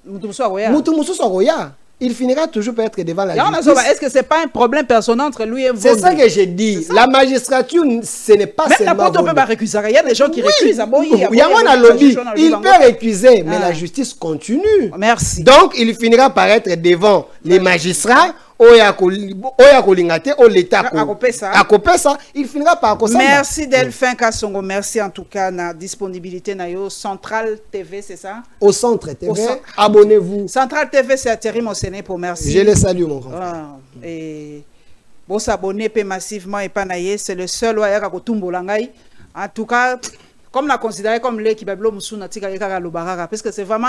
il finira toujours par être devant la justice. Est-ce que ce n'est pas un problème personnel entre lui et Vondé? C'est ça que j'ai dit. La magistrature, ce n'est pas seulement Vondé. On peut pas récuser. Il y a des gens qui récusent. Il y a un lobby. Il peut récuser, mais la justice continue. Merci. Donc, il finira par être devant les magistrats. Il finira par merci Delphin Kassongo, merci en tout cas na disponibilité na yo. Central TV, c'est ça? Au Centre TV, abonnez-vous. Central TV, c'est Thierry Monsené pour merci. Je les salue mon grand. Et bon s'abonner massivement et panaye, c'est le seul waya kotumbo langai. En tout cas, comme la considéré comme l'équipe Bablo Moussou Natika Yekara Lobarara, parce que c'est vraiment